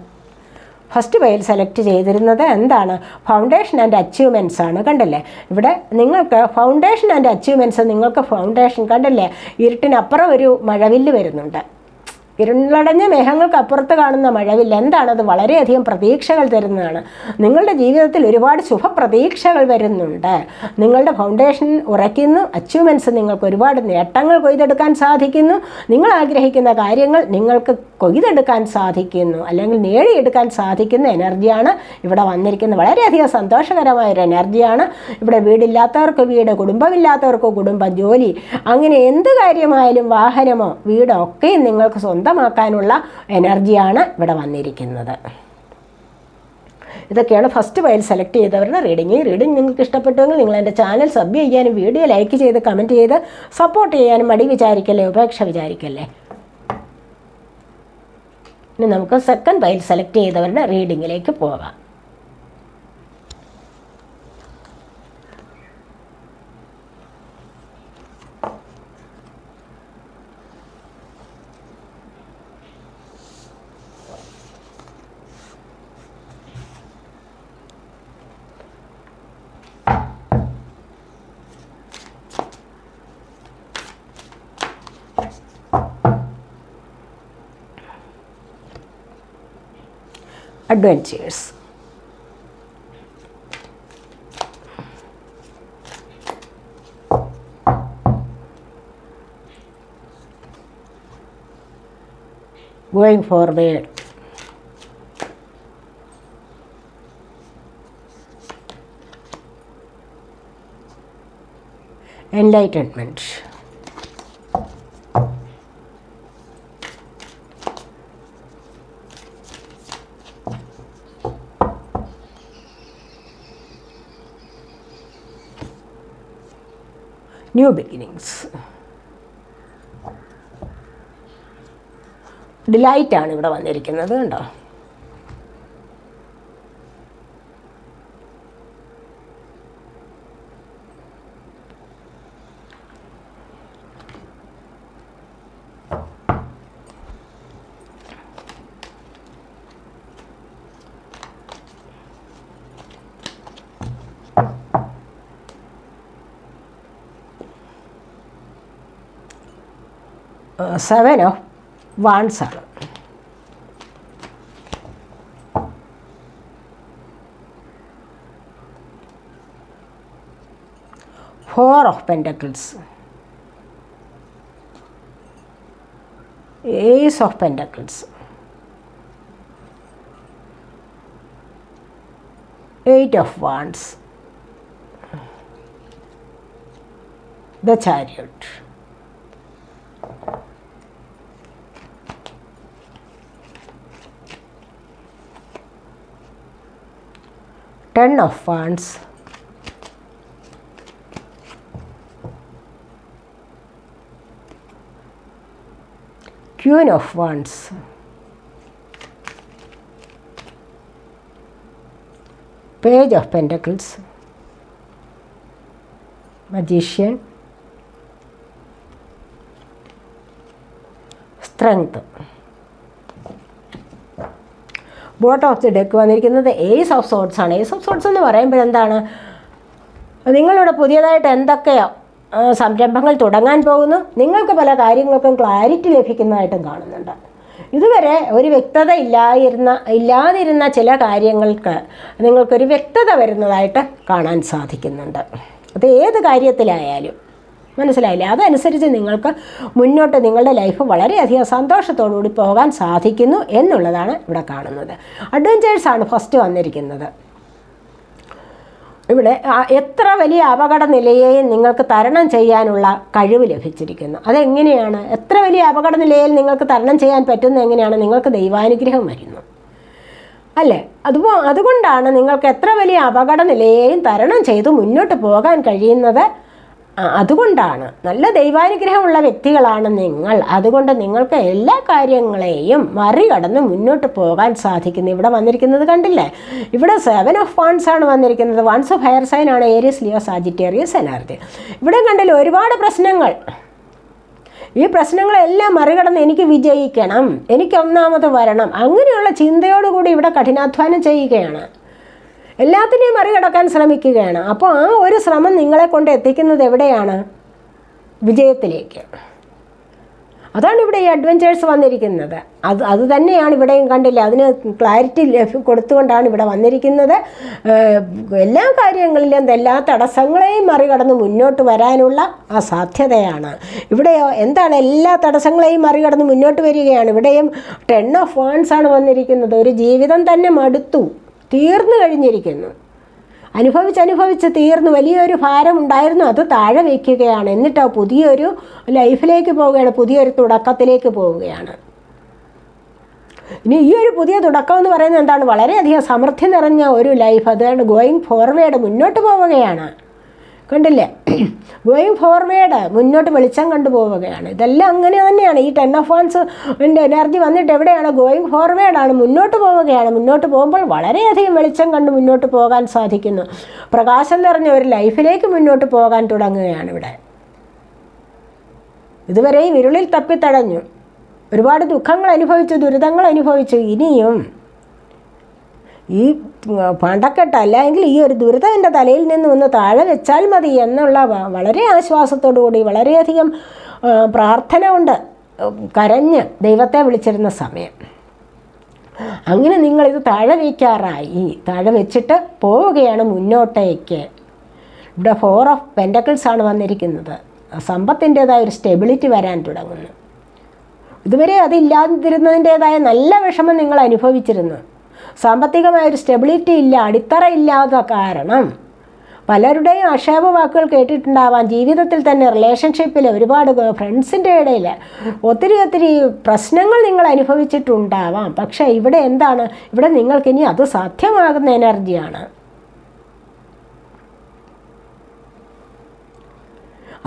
ഫസ്റ്റ് പേയിൽ സെലക്ട് ചെയ്തിരുന്നത് എന്താണ്? ഫൗണ്ടേഷൻ ആൻഡ് അച്ചീവ്മെൻറ്റ്സ് ആണ്. കണ്ടല്ലേ, ഇവിടെ നിങ്ങൾക്ക് ഫൗണ്ടേഷൻ ആൻഡ് അച്ചീവ്മെൻറ്റ്സ്. നിങ്ങൾക്ക് ഫൗണ്ടേഷൻ കണ്ടല്ലേ, ഇരുട്ടിനപ്പുറം ഒരു മഴവില്ല് വരുന്നുണ്ട്. ഇരുളടഞ്ഞ മേഘങ്ങൾക്കപ്പുറത്ത് കാണുന്ന മഴവില്ല എന്താണത്? വളരെയധികം പ്രതീക്ഷകൾ തരുന്നതാണ്. നിങ്ങളുടെ ജീവിതത്തിൽ ഒരുപാട് ശുഭപ്രതീക്ഷകൾ വരുന്നുണ്ട്. നിങ്ങളുടെ ഫൗണ്ടേഷൻ ഉറയ്ക്കുന്നു. അച്ചീവ്മെൻറ്റ്സ്, നിങ്ങൾക്ക് ഒരുപാട് നേട്ടങ്ങൾ കൊയ്തെടുക്കാൻ സാധിക്കുന്നു. നിങ്ങൾ ആഗ്രഹിക്കുന്ന കാര്യങ്ങൾ നിങ്ങൾക്ക് കൊയ്തെടുക്കാൻ സാധിക്കുന്നു, അല്ലെങ്കിൽ നേടിയെടുക്കാൻ സാധിക്കുന്ന എനർജിയാണ് ഇവിടെ വന്നിരിക്കുന്നത്. വളരെയധികം സന്തോഷകരമായൊരു എനർജിയാണ്. ഇവിടെ വീടില്ലാത്തവർക്ക് വീട്, കുടുംബമില്ലാത്തവർക്ക് കുടുംബം, ജോലി, അങ്ങനെ എന്ത് കാര്യമായാലും വാഹനമോ വീടോ ഒക്കെയും നിങ്ങൾക്ക് സ്വന്തമാക്കാനുള്ള എനർജിയാണ് ഇവിടെ വന്നിരിക്കുന്നത്. ഇതൊക്കെയാണ് ഫസ്റ്റ് പൈൽ സെലക്ട് ചെയ്തവരുടെ റീഡിംഗ്. ഈ റീഡിംഗ് നിങ്ങൾക്ക് ഇഷ്ടപ്പെട്ടുവെങ്കിൽ നിങ്ങൾ എൻ്റെ ചാനൽ സബ് ചെയ്യാനും വീഡിയോ ലൈക്ക് ചെയ്ത് കമൻറ്റ് ചെയ്ത് സപ്പോർട്ട് ചെയ്യാനും മടി വിചാരിക്കല്ലേ, ഉപേക്ഷ വിചാരിക്കല്ലേ. ഇനി നമുക്ക് സെക്കൻഡ് പൈൽ സെലക്ട് ചെയ്തവരുടെ റീഡിങ്ങിലേക്ക് പോകാം. Adventures. Going forward. Enlightenment. New beginnings. ഡിലൈറ്റാണ് ഇവിടെ വന്നിരിക്കുന്നത് കണ്ടോ. സെവൻ ഓഫ് വാൺസ് ആണ്. Four of pentacles, ace of pentacles, eight of wands, the chariot. Ten of Wands, Queen of Wands, Page of Pentacles, Magician, Strength. Bottom of the deck വന്നിരിക്കുന്നത് ace of sorts ആണ്. Ace of sorts എന്ന് പറയുമ്പോൾ എന്താണ്, നിങ്ങളിവിടെ പുതിയതായിട്ട് എന്തൊക്കെയോ സംരംഭങ്ങൾ തുടങ്ങാൻ പോകുന്നു, നിങ്ങൾക്ക് പല കാര്യങ്ങൾക്കും ക്ലാരിറ്റി ലഭിക്കുന്നതായിട്ടും കാണുന്നുണ്ട്. ഇതുവരെ ഒരു വ്യക്തത ഇല്ലാതിരുന്ന ചില കാര്യങ്ങൾക്ക് നിങ്ങൾക്കൊരു വ്യക്തത വരുന്നതായിട്ട് കാണാൻ സാധിക്കുന്നുണ്ട്. അത് ഏത് കാര്യത്തിലായാലും മനസ്സിലായില്ലേ. അതനുസരിച്ച് നിങ്ങൾക്ക് മുന്നോട്ട് നിങ്ങളുടെ ലൈഫ് വളരെയധികം സന്തോഷത്തോടുകൂടി പോകാൻ സാധിക്കുന്നു എന്നുള്ളതാണ് ഇവിടെ കാണുന്നത്. അഡ്വഞ്ചേഴ്സാണ് ഫസ്റ്റ് വന്നിരിക്കുന്നത്. ഇവിടെ എത്ര വലിയ അപകട നിലയെയും നിങ്ങൾക്ക് തരണം ചെയ്യാനുള്ള കഴിവ് ലഭിച്ചിരിക്കുന്നു. അതെങ്ങനെയാണ്? എത്ര വലിയ അപകട നിലയിൽ നിങ്ങൾക്ക് തരണം ചെയ്യാൻ പറ്റുന്നത് എങ്ങനെയാണ്? നിങ്ങൾക്ക് ദൈവാനുഗ്രഹം വരുന്നു അല്ലേ. അതുകൊണ്ടാണ് നിങ്ങൾക്ക് എത്ര വലിയ അപകട നിലയെയും തരണം ചെയ്ത് മുന്നോട്ട് പോകാൻ കഴിയുന്നത്. അതുകൊണ്ടാണ് നല്ല ദൈവാനുഗ്രഹമുള്ള വ്യക്തികളാണ് നിങ്ങൾ. അതുകൊണ്ട് നിങ്ങൾക്ക് എല്ലാ കാര്യങ്ങളെയും മറികടന്ന് മുന്നോട്ട് പോകാൻ സാധിക്കുന്നു. ഇവിടെ വന്നിരിക്കുന്നത് കണ്ടില്ലേ, ഇവിടെ 7 ഓഫ് വാൺസ് ആണ് വന്നിരിക്കുന്നത്. വാൺസ് ഓഫ് ഫയർ സൈൻ ആണ്, ഏരിയസ്, ലിയോ, സാജിറ്റേറിയസ് എനർജി. ഇവിടെ കണ്ടില്ലേ ഒരുപാട് പ്രശ്നങ്ങൾ. ഈ പ്രശ്നങ്ങളെല്ലാം മറികടന്ന് എനിക്ക് വിജയിക്കണം, എനിക്ക് ഒന്നാമത് വരണം, അങ്ങനെയുള്ള ചിന്തയോടുകൂടി ഇവിടെ കഠിനാധ്വാനം ചെയ്യുകയാണ്. എല്ലാത്തിനെയും മറികടക്കാൻ ശ്രമിക്കുകയാണ്. അപ്പോൾ ആ ഒരു ശ്രമം നിങ്ങളെ കൊണ്ട് എത്തിക്കുന്നത് എവിടെയാണ്? വിജയത്തിലേക്ക്. അതാണ് ഇവിടെ ഈ അഡ്വഞ്ചേഴ്സ് വന്നിരിക്കുന്നത്. അത് തന്നെയാണ് ഇവിടെയും കണ്ടില്ല. അതിന് ക്ലാരിറ്റി കൊടുത്തുകൊണ്ടാണ് ഇവിടെ വന്നിരിക്കുന്നത്. എല്ലാ കാര്യങ്ങളിലും എല്ലാ തടസ്സങ്ങളെയും മറികടന്ന് മുന്നോട്ട് വരാനുള്ള ആ സാധ്യതയാണ്. ഇവിടെയോ എന്താണ്? എല്ലാ തടസ്സങ്ങളെയും മറികടന്ന് മുന്നോട്ട് വരികയാണ്. ഇവിടെയും 10 ഓഫ് വാൺസ് ആണ് വന്നിരിക്കുന്നത്. ഒരു ജീവിതം തന്നെ മടുത്തു, തീർന്നു കഴിഞ്ഞിരിക്കുന്നു, അനുഭവിച്ച് തീർന്നു. വലിയൊരു ഭാരം ഉണ്ടായിരുന്നു, അത് താഴെ വയ്ക്കുകയാണ്. എന്നിട്ടോ പുതിയൊരു ലൈഫിലേക്ക് പോവുകയാണ്, പുതിയൊരു തുടക്കത്തിലേക്ക് പോവുകയാണ്. ഇനി ഈ ഒരു പുതിയ തുടക്കം എന്ന് പറയുന്നത് എന്താണ്? വളരെയധികം സമൃദ്ധി നിറഞ്ഞ ഒരു ലൈഫ്. അതാണ് ഗോയിങ് ഫോർവേഡ്, മുന്നോട്ട് പോവുകയാണ്. കണ്ടില്ലേ? ഗോയിങ് ഫോർവേഡ്, മുന്നോട്ട് വെളിച്ചം കണ്ടുപോവുകയാണ്. ഇതെല്ലാം അങ്ങനെ തന്നെയാണ്. ഈ 10 ഓഫ് വാൻസിൻ്റെ എനർജി വന്നിട്ട് എവിടെയാണ്? ഗോയിങ് ഫോർവേഡാണ്, മുന്നോട്ട് പോവുകയാണ്. മുന്നോട്ട് പോകുമ്പോൾ വളരെയധികം വെളിച്ചം കണ്ട് മുന്നോട്ട് പോകാൻ സാധിക്കുന്നു. പ്രകാശം നിറഞ്ഞ ഒരു ലൈഫിലേക്ക് മുന്നോട്ട് പോകാൻ തുടങ്ങുകയാണ് ഇവിടെ. ഇതുവരെയും ഇരുളിൽ തപ്പിത്തടഞ്ഞു, ഒരുപാട് ദുഃഖങ്ങൾ അനുഭവിച്ചു, ദുരിതങ്ങൾ അനുഭവിച്ചു. ഇനിയും ഈ പണ്ടക്കെട്ട് അല്ലെങ്കിൽ ഈ ഒരു ദുരിതം എൻ്റെ തലയിൽ നിന്ന് ഒന്ന് താഴെ വെച്ചാൽ മതി എന്നുള്ള വളരെ ആശ്വാസത്തോടു കൂടി വളരെയധികം പ്രാർത്ഥന കൊണ്ട് കരഞ്ഞ് ദൈവത്തെ വിളിച്ചിരുന്ന സമയം. അങ്ങനെ നിങ്ങളിത് താഴെ വയ്ക്കാറായി. താഴെ വെച്ചിട്ട് പോവുകയാണ് മുന്നോട്ടേക്ക്. ഇവിടെ 4 ഓഫ് പെൻറ്റക്കിൾസ് ആണ് വന്നിരിക്കുന്നത്. സമ്പത്തിൻ്റേതായ ഒരു സ്റ്റെബിലിറ്റി വരാൻ തുടങ്ങുന്നു. ഇതുവരെ അതില്ലാതിരുന്നതിൻ്റേതായ നല്ല വിഷമം നിങ്ങൾ അനുഭവിച്ചിരുന്നു. സാമ്പത്തികമായൊരു സ്റ്റെബിലിറ്റി ഇല്ല, അടിത്തറ ഇല്ലാത്ത കാരണം പലരുടെയും ആക്ഷേപ വാക്കുകൾ കേട്ടിട്ടുണ്ടാവാം. ജീവിതത്തിൽ തന്നെ റിലേഷൻഷിപ്പിൽ ഒരുപാട് ഫ്രണ്ട്സിൻ്റെ ഇടയിൽ ഒത്തിരി പ്രശ്നങ്ങൾ നിങ്ങൾ അനുഭവിച്ചിട്ടുണ്ടാവാം. പക്ഷേ ഇവിടെ എന്താണ്? ഇവിടെ നിങ്ങൾക്കിനി അത് സാധ്യമാകുന്ന എനർജിയാണ്.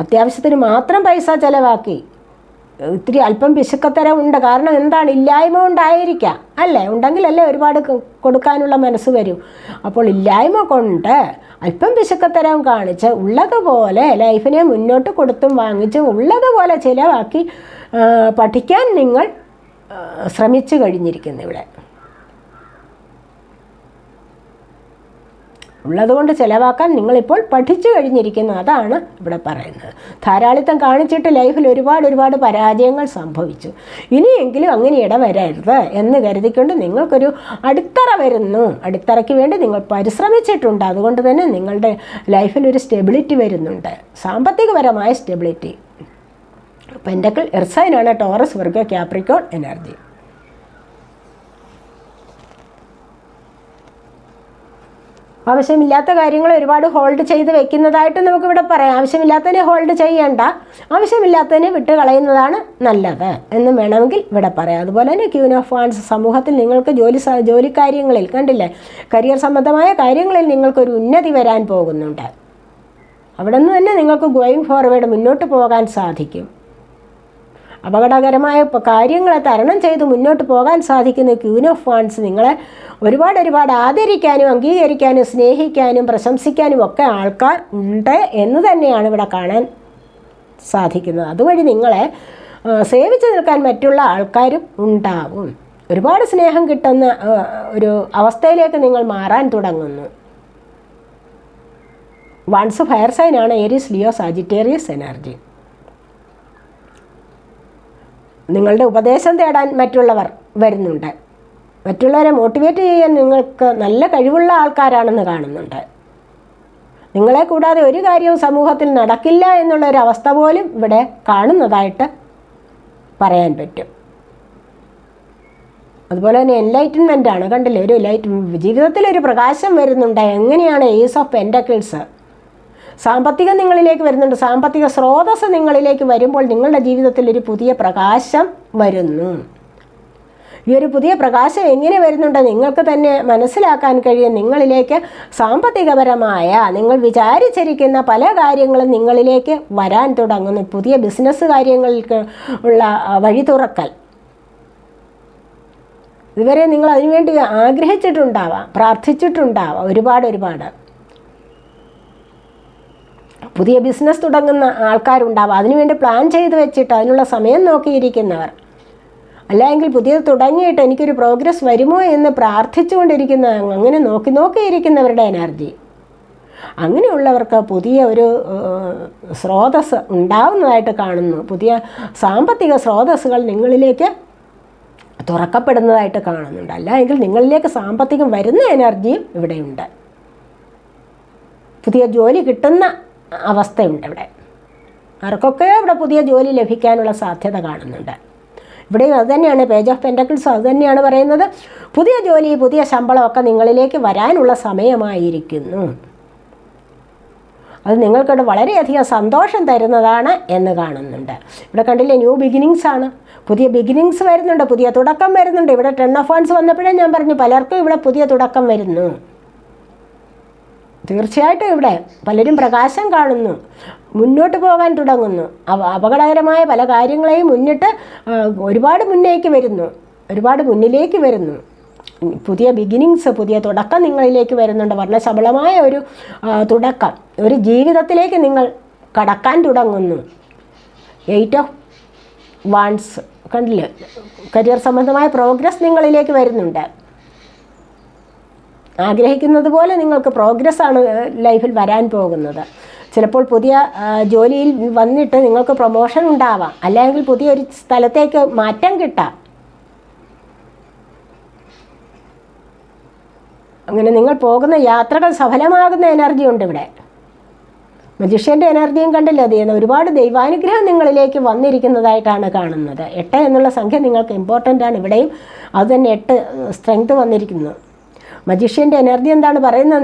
അത്യാവശ്യത്തിന് മാത്രം പൈസ ചിലവാക്കി ഇത്തിരി അല്പം പിശുക്കത്തരം ഉണ്ട്. കാരണം എന്താണ്? ഇല്ലായ്മ കൊണ്ടായിരിക്കാം അല്ലേ? ഉണ്ടെങ്കിലല്ലേ ഒരുപാട് കൊടുക്കാനുള്ള മനസ്സ് വരും. അപ്പോൾ ഇല്ലായ്മ കൊണ്ട് അല്പം പിശുക്കത്തരം കാണിച്ച് ഉള്ളതുപോലെ ലൈഫിനെ മുന്നോട്ട് കൊടുത്തും വാങ്ങിച്ചും ഉള്ളതുപോലെ ചിലവാക്കി പഠിക്കാൻ നിങ്ങൾ ശ്രമിച്ചു കഴിഞ്ഞിരിക്കുന്നു. ഇവിടെ ഉള്ളതുകൊണ്ട് ചിലവാക്കാൻ നിങ്ങളിപ്പോൾ പഠിച്ചു കഴിഞ്ഞിരിക്കുന്നു. അതാണ് ഇവിടെ പറയുന്നത്. ധാരാളിത്തം കാണിച്ചിട്ട് ലൈഫിൽ ഒരുപാട് പരാജയങ്ങൾ സംഭവിച്ചു. ഇനിയെങ്കിലും അങ്ങനെ ഇടവരരുത് എന്ന് കരുതിക്കൊണ്ട് നിങ്ങൾക്കൊരു അടിത്തറ വരുന്നു. അടിത്തറയ്ക്ക് വേണ്ടി നിങ്ങൾ പരിശ്രമിച്ചിട്ടുണ്ട്. അതുകൊണ്ട് തന്നെ നിങ്ങളുടെ ലൈഫിലൊരു സ്റ്റെബിലിറ്റി വരുന്നുണ്ട്, സാമ്പത്തികപരമായ സ്റ്റെബിലിറ്റി. പെൻറ്റക്കിൾ എർത്ത് സൈനാണ് ടോറസ്, വിർഗോ, ക്യാപ്രിക്കോൺ എനർജി. ആവശ്യമില്ലാത്ത കാര്യങ്ങൾ ഒരുപാട് ഹോൾഡ് ചെയ്ത് വെക്കുന്നതായിട്ട് നമുക്കിവിടെ പറയാം. ആവശ്യമില്ലാത്തതിനെ ഹോൾഡ് ചെയ്യേണ്ട, ആവശ്യമില്ലാത്തതിനെ വിട്ട് കളയുന്നതാണ് നല്ലത് എന്നും വേണമെങ്കിൽ ഇവിടെ പറയാം. അതുപോലെ തന്നെ ക്യൂൻ ഓഫ് വാൻസ്, സമൂഹത്തിൽ നിങ്ങൾക്ക് ജോലി കാര്യങ്ങളിൽ കണ്ടില്ലേ, കരിയർ സംബന്ധമായ കാര്യങ്ങളിൽ നിങ്ങൾക്കൊരു ഉന്നതി വരാൻ പോകുന്നുണ്ട്. അവിടെ നിന്ന് തന്നെ നിങ്ങൾക്ക് ഗോയിങ് ഫോർവേഡ് മുന്നോട്ട് പോകാൻ സാധിക്കും. അപകടകരമായ കാര്യങ്ങളെ തരണം ചെയ്ത് മുന്നോട്ട് പോകാൻ സാധിക്കുന്ന ക്യൂൻ ഓഫ് വാൻസ് നിങ്ങളെ ഒരുപാട് ആദരിക്കാനും അംഗീകരിക്കാനും സ്നേഹിക്കാനും പ്രശംസിക്കാനും ഒക്കെ ആൾക്കാർ ഉണ്ട് എന്ന് തന്നെയാണ് ഇവിടെ കാണാൻ സാധിക്കുന്നത്. അതുവഴി നിങ്ങളെ സേവിച്ച് നിൽക്കാൻ മറ്റുള്ള ആൾക്കാരും ഉണ്ടാവും. ഒരുപാട് സ്നേഹം കിട്ടുന്ന ഒരു അവസ്ഥയിലേക്ക് നിങ്ങൾ മാറാൻ തുടങ്ങുന്നു. വാൻസ് ഫയർ സൈനാണ്, ഏരീസ്, ലിയോ, സാജിറ്റേറിയസ് എനർജി. നിങ്ങളുടെ ഉപദേശം തേടാൻ മറ്റുള്ളവർ വരുന്നുണ്ട്. മറ്റുള്ളവരെ മോട്ടിവേറ്റ് ചെയ്യാൻ നിങ്ങൾക്ക് നല്ല കഴിവുള്ള ആൾക്കാരാണെന്ന് കാണുന്നുണ്ട്. നിങ്ങളെ കൂടാതെ ഒരു കാര്യവും സമൂഹത്തിൽ നടക്കില്ല എന്നുള്ളൊരവസ്ഥ പോലും ഇവിടെ കാണുന്നതായിട്ട് പറയാൻ പറ്റും. അതുപോലെ തന്നെ എൻലൈറ്റൻമെൻ്റ് ആണ്, കണ്ടില്ലേ, ഒരു ജീവിതത്തിലൊരു പ്രകാശം വരുന്നുണ്ട്. എങ്ങനെയാണ്? Ace of pentacles. സാമ്പത്തികം നിങ്ങളിലേക്ക് വരുന്നുണ്ട്. സാമ്പത്തിക സ്രോതസ്സ് നിങ്ങളിലേക്ക് വരുമ്പോൾ നിങ്ങളുടെ ജീവിതത്തിൽ ഒരു പുതിയ പ്രകാശം വരുന്നു. ഈ ഒരു പുതിയ പ്രകാശം എങ്ങനെ വരുന്നുണ്ട്? നിങ്ങൾക്ക് തന്നെ മനസ്സിലാക്കാൻ കഴിയും. നിങ്ങളിലേക്ക് സാമ്പത്തികപരമായ നിങ്ങൾ വിചാരിച്ചിരിക്കുന്ന പല കാര്യങ്ങളും നിങ്ങളിലേക്ക് വരാൻ തുടങ്ങുന്നു. പുതിയ ബിസിനസ് കാര്യങ്ങൾക്ക് ഉള്ള വഴി തുറക്കൽ. ഇതുവരെ നിങ്ങൾ അതിനുവേണ്ടി ആഗ്രഹിച്ചിട്ടുണ്ടാവാം, പ്രാർത്ഥിച്ചിട്ടുണ്ടാവാം ഒരുപാട്. പുതിയ ബിസിനസ് തുടങ്ങുന്ന ആൾക്കാരുണ്ടാവാം, അതിനുവേണ്ടി പ്ലാൻ ചെയ്ത് വെച്ചിട്ട് അതിനുള്ള സമയം നോക്കിയിരിക്കുന്നവർ. അല്ലെങ്കിൽ പുതിയത് തുടങ്ങിയിട്ട് എനിക്കൊരു പ്രോഗ്രസ് വരുമോ എന്ന് പ്രാർത്ഥിച്ചുകൊണ്ടിരിക്കുന്ന, അങ്ങനെ നോക്കിയിരിക്കുന്നവരുടെ എനർജി. അങ്ങനെയുള്ളവർക്ക് പുതിയ ഒരു സ്രോതസ്സ് ഉണ്ടാവുന്നതായിട്ട് കാണുന്നു. പുതിയ സാമ്പത്തിക സ്രോതസ്സുകൾ നിങ്ങളിലേക്ക് തുറക്കപ്പെടുന്നതായിട്ട് കാണുന്നുണ്ട്. അല്ലെങ്കിൽ നിങ്ങളിലേക്ക് സാമ്പത്തികം വരുന്ന എനർജിയും ഇവിടെയുണ്ട്. പുതിയ ജോലി കിട്ടുന്ന അവസ്ഥയുണ്ട് ഇവിടെ. ആർക്കൊക്കെ ഇവിടെ പുതിയ ജോലി ലഭിക്കാനുള്ള സാധ്യത കാണുന്നുണ്ട്. ഇവിടെയും അതുതന്നെയാണ് പേജ് ഓഫ് പെൻറ്റക്കിൾസ് അതുതന്നെയാണ് പറയുന്നത്. പുതിയ ജോലി, പുതിയ ശമ്പളമൊക്കെ നിങ്ങളിലേക്ക് വരാനുള്ള സമയമായിരിക്കുന്നു. അത് നിങ്ങൾക്കിവിടെ വളരെയധികം സന്തോഷം തരുന്നതാണ് എന്ന് കാണുന്നുണ്ട്. ഇവിടെ കണ്ടില്ലേ, ന്യൂ ബിഗിനിങ്സ് ആണ്. പുതിയ ബിഗിനിങ്സ് വരുന്നുണ്ട്, പുതിയ തുടക്കം വരുന്നുണ്ട്. ഇവിടെ 10 ഓഫ് വാൻസ് വന്നപ്പോഴേ ഞാൻ പറഞ്ഞു, പലർക്കും ഇവിടെ പുതിയ തുടക്കം വരുന്നു. തീർച്ചയായിട്ടും ഇവിടെ പലരും പ്രകാശം കാണുന്നു, മുന്നോട്ട് പോകാൻ തുടങ്ങുന്നു. അപകടകരമായ പല കാര്യങ്ങളെയും മുന്നിട്ട് ഒരുപാട് മുന്നിലേക്ക് വരുന്നു. പുതിയ ബിഗിനിങ്സ്, പുതിയ തുടക്കം നിങ്ങളിലേക്ക് വരുന്നുണ്ട്. വർണ്ണശബളമായ ഒരു തുടക്കം, ഒരു ജീവിതത്തിലേക്ക് നിങ്ങൾ കടക്കാൻ തുടങ്ങുന്നു. 8 ഓഫ് വാൻഡ്സ് കണ്ടില്ലേ? കരിയർ സംബന്ധമായ പ്രോഗ്രസ് നിങ്ങളിലേക്ക് വരുന്നുണ്ട്. ആഗ്രഹിക്കുന്നത് പോലെ നിങ്ങൾക്ക് പ്രോഗ്രസ്സാണ് ലൈഫിൽ വരാൻ പോകുന്നത്. ചിലപ്പോൾ പുതിയ ജോലിയിൽ വന്നിട്ട് നിങ്ങൾക്ക് പ്രൊമോഷൻ ഉണ്ടാവാം, അല്ലെങ്കിൽ പുതിയൊരു സ്ഥലത്തേക്ക് മാറ്റം കിട്ടാം. അങ്ങനെ നിങ്ങൾ പോകുന്ന യാത്രകൾ സഫലമാകുന്ന എനർജി ഉണ്ട് ഇവിടെ. മജിഷ്യൻ്റെ എനർജിയും കണ്ടില്ല അത് ചെയ്യുന്ന ഒരുപാട് ദൈവാനുഗ്രഹം നിങ്ങളിലേക്ക് വന്നിരിക്കുന്നതായിട്ടാണ് കാണുന്നത്. 8 എന്നുള്ള സംഖ്യ നിങ്ങൾക്ക് ഇമ്പോർട്ടൻ്റ് ആണ് ഇവിടെയും. അതുതന്നെ 8 സ്ട്രെങ്ത് വന്നിരിക്കുന്നു. മജിഷ്യൻ്റെ എനർജി എന്താണ് പറയുന്നത്?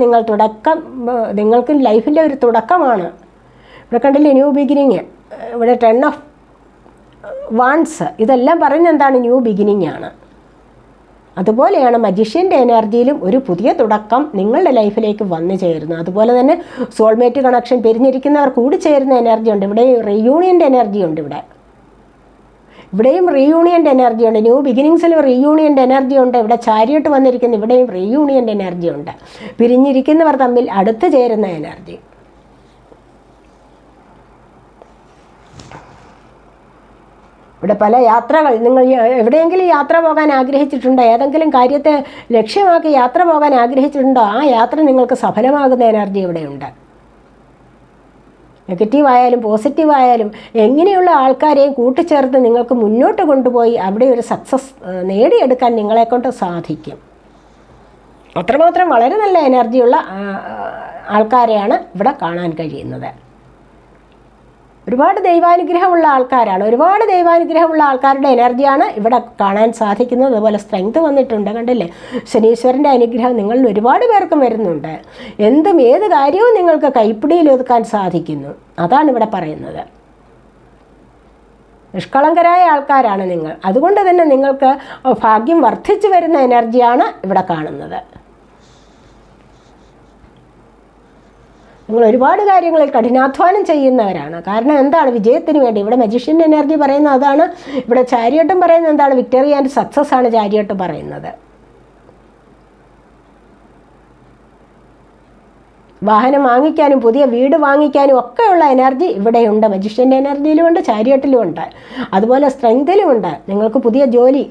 നിങ്ങൾക്ക് ലൈഫിൻ്റെ ഒരു തുടക്കമാണ്. ഇവിടെ കണ്ടില്ലേ ന്യൂ ബിഗിനിങ്, ഇവിടെ 10 ഓഫ് വാൻഡ്സ്, ഇതെല്ലാം പറയുന്നത് എന്താണ്? ന്യൂ ബിഗിനിങ് ആണ്. അതുപോലെയാണ് മജിഷ്യൻ്റെ എനർജിയിലും ഒരു പുതിയ തുടക്കം നിങ്ങളുടെ ലൈഫിലേക്ക് വന്നു ചേരുന്നു. അതുപോലെ തന്നെ സോൾമേറ്റ് കണക്ഷൻ, പിരിഞ്ഞിരിക്കുന്നവർ കൂടി ചേരുന്ന എനർജി ഉണ്ട്. ഇവിടെയും റീയൂണിയൻ്റെ എനർജി ഉണ്ട്. ഇവിടെയും റീയൂണിയൻ്റെ എനർജി ഉണ്ട്. ന്യൂ ബിഗിനിങ്സിലും റീയൂണിയൻ്റെ എനർജി ഉണ്ട്. ഇവിടെ ചാരിയട്ട് വന്നിരിക്കുന്ന ഇവിടെയും റീയൂണിയൻ്റെ എനർജി ഉണ്ട്. പിരിഞ്ഞിരിക്കുന്നവർ തമ്മിൽ അടുത്ത് ചേരുന്ന എനർജി. ഇവിടെ പല യാത്രകൾ, നിങ്ങൾ എവിടെയെങ്കിലും യാത്ര പോകാൻ ആഗ്രഹിച്ചിട്ടുണ്ടോ? ഏതെങ്കിലും കാര്യത്തെ ലക്ഷ്യമാക്കി യാത്ര പോകാൻ ആഗ്രഹിച്ചിട്ടുണ്ടോ? ആ യാത്ര നിങ്ങൾക്ക് സഫലമാകുന്ന എനർജി ഇവിടെയുണ്ട്. നെഗറ്റീവായാലും പോസിറ്റീവായാലും എങ്ങനെയുള്ള ആൾക്കാരെയും കൂട്ടിച്ചേർത്ത് നിങ്ങൾക്ക് മുന്നോട്ട് കൊണ്ടുപോയി അവിടെ ഒരു സക്സസ് നേടിയെടുക്കാൻ നിങ്ങളെക്കൊണ്ട് സാധിക്കും. അത്രമാത്രം വളരെ നല്ല എനർജിയുള്ള ആൾക്കാരെയാണ് ഇവിടെ കാണാൻ കഴിയുന്നത്. ഒരുപാട് ദൈവാനുഗ്രഹമുള്ള ആൾക്കാരുടെ എനർജിയാണ് ഇവിടെ കാണാൻ സാധിക്കുന്നത്. അതുപോലെ സ്ട്രെങ്ത് വന്നിട്ടുണ്ട്. കണ്ടില്ലേ? ശനീശ്വരൻ്റെ അനുഗ്രഹം നിങ്ങളിൽ ഒരുപാട് പേർക്കും വരുന്നുണ്ട്. ഏത് കാര്യവും നിങ്ങൾക്ക് കൈപ്പിടിയിൽ ഒതുക്കാൻ സാധിക്കുന്നു. അതാണ് ഇവിടെ പറയുന്നത്. നിഷ്കളങ്കരായ ആൾക്കാരാണ് നിങ്ങൾ. അതുകൊണ്ട് തന്നെ നിങ്ങൾക്ക് ഭാഗ്യം വർദ്ധിച്ചു വരുന്ന എനർജിയാണ് ഇവിടെ കാണുന്നത്. നിങ്ങൾ ഒരുപാട് കാര്യങ്ങളിൽ കഠിനാധ്വാനം ചെയ്യുന്നവരാണ്. കാരണം എന്താണ്? വിജയത്തിന് വേണ്ടി. ഇവിടെ മജിഷ്യൻ്റെ എനർജി പറയുന്നത് അതാണ്. ഇവിടെ ചാരിയട്ടും പറയുന്നത് എന്താണ്? വിക്ടറി ആൻഡ് സക്സസ് ആണ് ചാരിയട്ട് പറയുന്നത്. വാഹനം വാങ്ങിക്കാനും പുതിയ വീട് വാങ്ങിക്കാനും ഒക്കെയുള്ള എനർജി ഇവിടെയുണ്ട്. മജിഷ്യൻ്റെ എനർജിയിലുമുണ്ട്, ചാരിയട്ടിലുമുണ്ട്, അതുപോലെ സ്ട്രെങ്തിലുമുണ്ട്. നിങ്ങൾക്ക് പുതിയ ജോലി,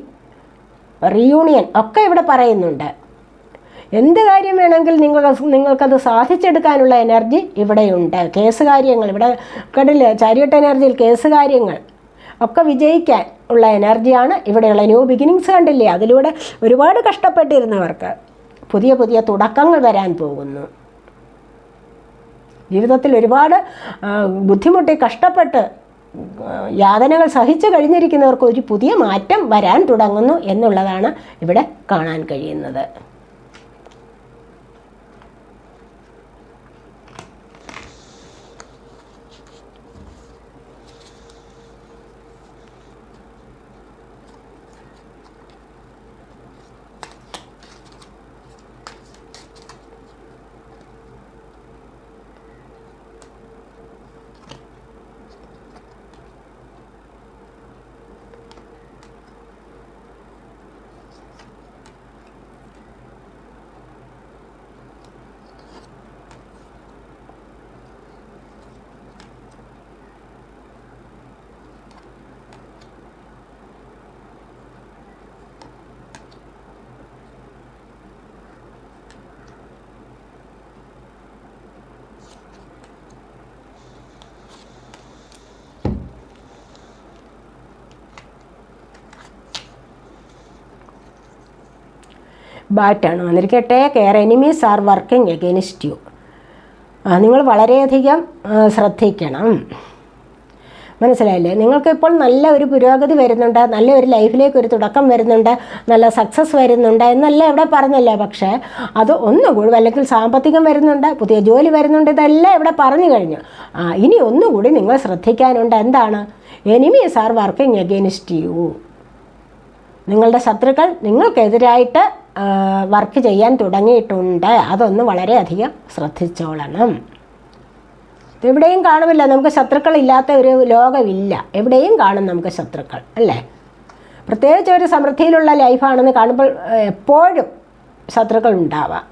റീയൂണിയൻ ഒക്കെ ഇവിടെ പറയുന്നുണ്ട്. എന്ത് കാര്യം വേണമെങ്കിൽ നിങ്ങൾക്കത് സാധിച്ചെടുക്കാനുള്ള എനർജി ഇവിടെയുണ്ട്. കേസ് കാര്യങ്ങൾ ഇവിടെ കണ്ടില്ലേ? ചാരിയട്ട് എനർജിയിൽ കേസ് കാര്യങ്ങൾ ഒക്കെ വിജയിക്കാൻ ഉള്ള എനർജിയാണ് ഇവിടെയുള്ള. ന്യൂ ബിഗിനിങ്സ് കണ്ടില്ലേ? അതിലൂടെ ഒരുപാട് കഷ്ടപ്പെട്ടിരുന്നവർക്ക് പുതിയ പുതിയ തുടക്കങ്ങൾ വരാൻ പോകുന്നു. ജീവിതത്തിൽ ഒരുപാട് ബുദ്ധിമുട്ടി കഷ്ടപ്പെട്ട് യാതനകൾ സഹിച്ചു കഴിഞ്ഞിരിക്കുന്നവർക്ക് ഒരു പുതിയ മാറ്റം വരാൻ തുടങ്ങുന്നു എന്നുള്ളതാണ് ഇവിടെ കാണാൻ കഴിയുന്നത്. ബാറ്റാണ് വന്നിരിക്കട്ടെ. Care enemies are working against you. നിങ്ങൾ വളരെയധികം ശ്രദ്ധിക്കണം. മനസ്സിലായില്ലേ? നിങ്ങൾക്കിപ്പോൾ നല്ല ഒരു പുരോഗതി വരുന്നുണ്ട്, നല്ല ഒരു ലൈഫിലേക്ക് ഒരു തുടക്കം വരുന്നുണ്ട്, നല്ല സക്സസ് വരുന്നുണ്ട് എന്നല്ല ഇവിടെ പറഞ്ഞല്ലേ. പക്ഷേ അത് ഒന്നുകൂടി, അല്ലെങ്കിൽ സാമ്പത്തികം വരുന്നുണ്ട്, പുതിയ ജോലി വരുന്നുണ്ട്, ഇതെല്ലാം ഇവിടെ പറഞ്ഞു കഴിഞ്ഞു. ഇനി ഒന്നുകൂടി നിങ്ങൾ ശ്രദ്ധിക്കാനുണ്ട്. എന്താണ്? Enemies are working against U. നിങ്ങളുടെ ശത്രുക്കൾ നിങ്ങൾക്കെതിരായിട്ട് വർക്ക് ചെയ്യാൻ തുടങ്ങിയിട്ടുണ്ട്. അതൊന്ന് വളരെയധികം ശ്രദ്ധിച്ചോളണം. എവിടെയും കാണുമില്ല, നമുക്ക് ശത്രുക്കളില്ലാത്ത ഒരു ലോകമില്ല. എവിടെയും കാണും നമുക്ക് ശത്രുക്കൾ, അല്ലേ? പ്രത്യേകിച്ച് ഒരു സമൃദ്ധിയിലുള്ള ലൈഫാണെന്ന് കാണുമ്പോൾ എപ്പോഴും ശത്രുക്കൾ ഉണ്ടാവാം.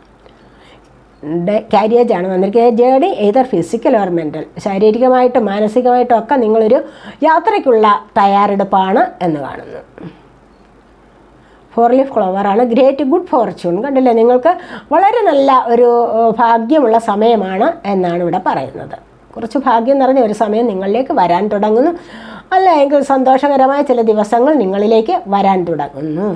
കാരിയേജാണ് വന്നിരിക്കുന്നത്. Journey either physical or mental, ശാരീരികമായിട്ടും മാനസികമായിട്ടും ഒക്കെ നിങ്ങളൊരു യാത്രയ്ക്കുള്ള തയ്യാറെടുപ്പാണ് എന്ന് കാണുന്നു. 4 ലീഫ് ക്ലോവറാണ്. Great good fortune. കണ്ടില്ലേ, നിങ്ങൾക്ക് വളരെ നല്ല ഒരു ഭാഗ്യമുള്ള സമയമാണ് എന്നാണ് ഇവിടെ പറയുന്നത്. കുറച്ച് ഭാഗ്യം നിറഞ്ഞ ഒരു സമയം നിങ്ങളിലേക്ക് വരാൻ തുടങ്ങുന്നു, അല്ലെങ്കിൽ സന്തോഷകരമായ ചില ദിവസങ്ങൾ നിങ്ങളിലേക്ക് വരാൻ തുടങ്ങുന്നു.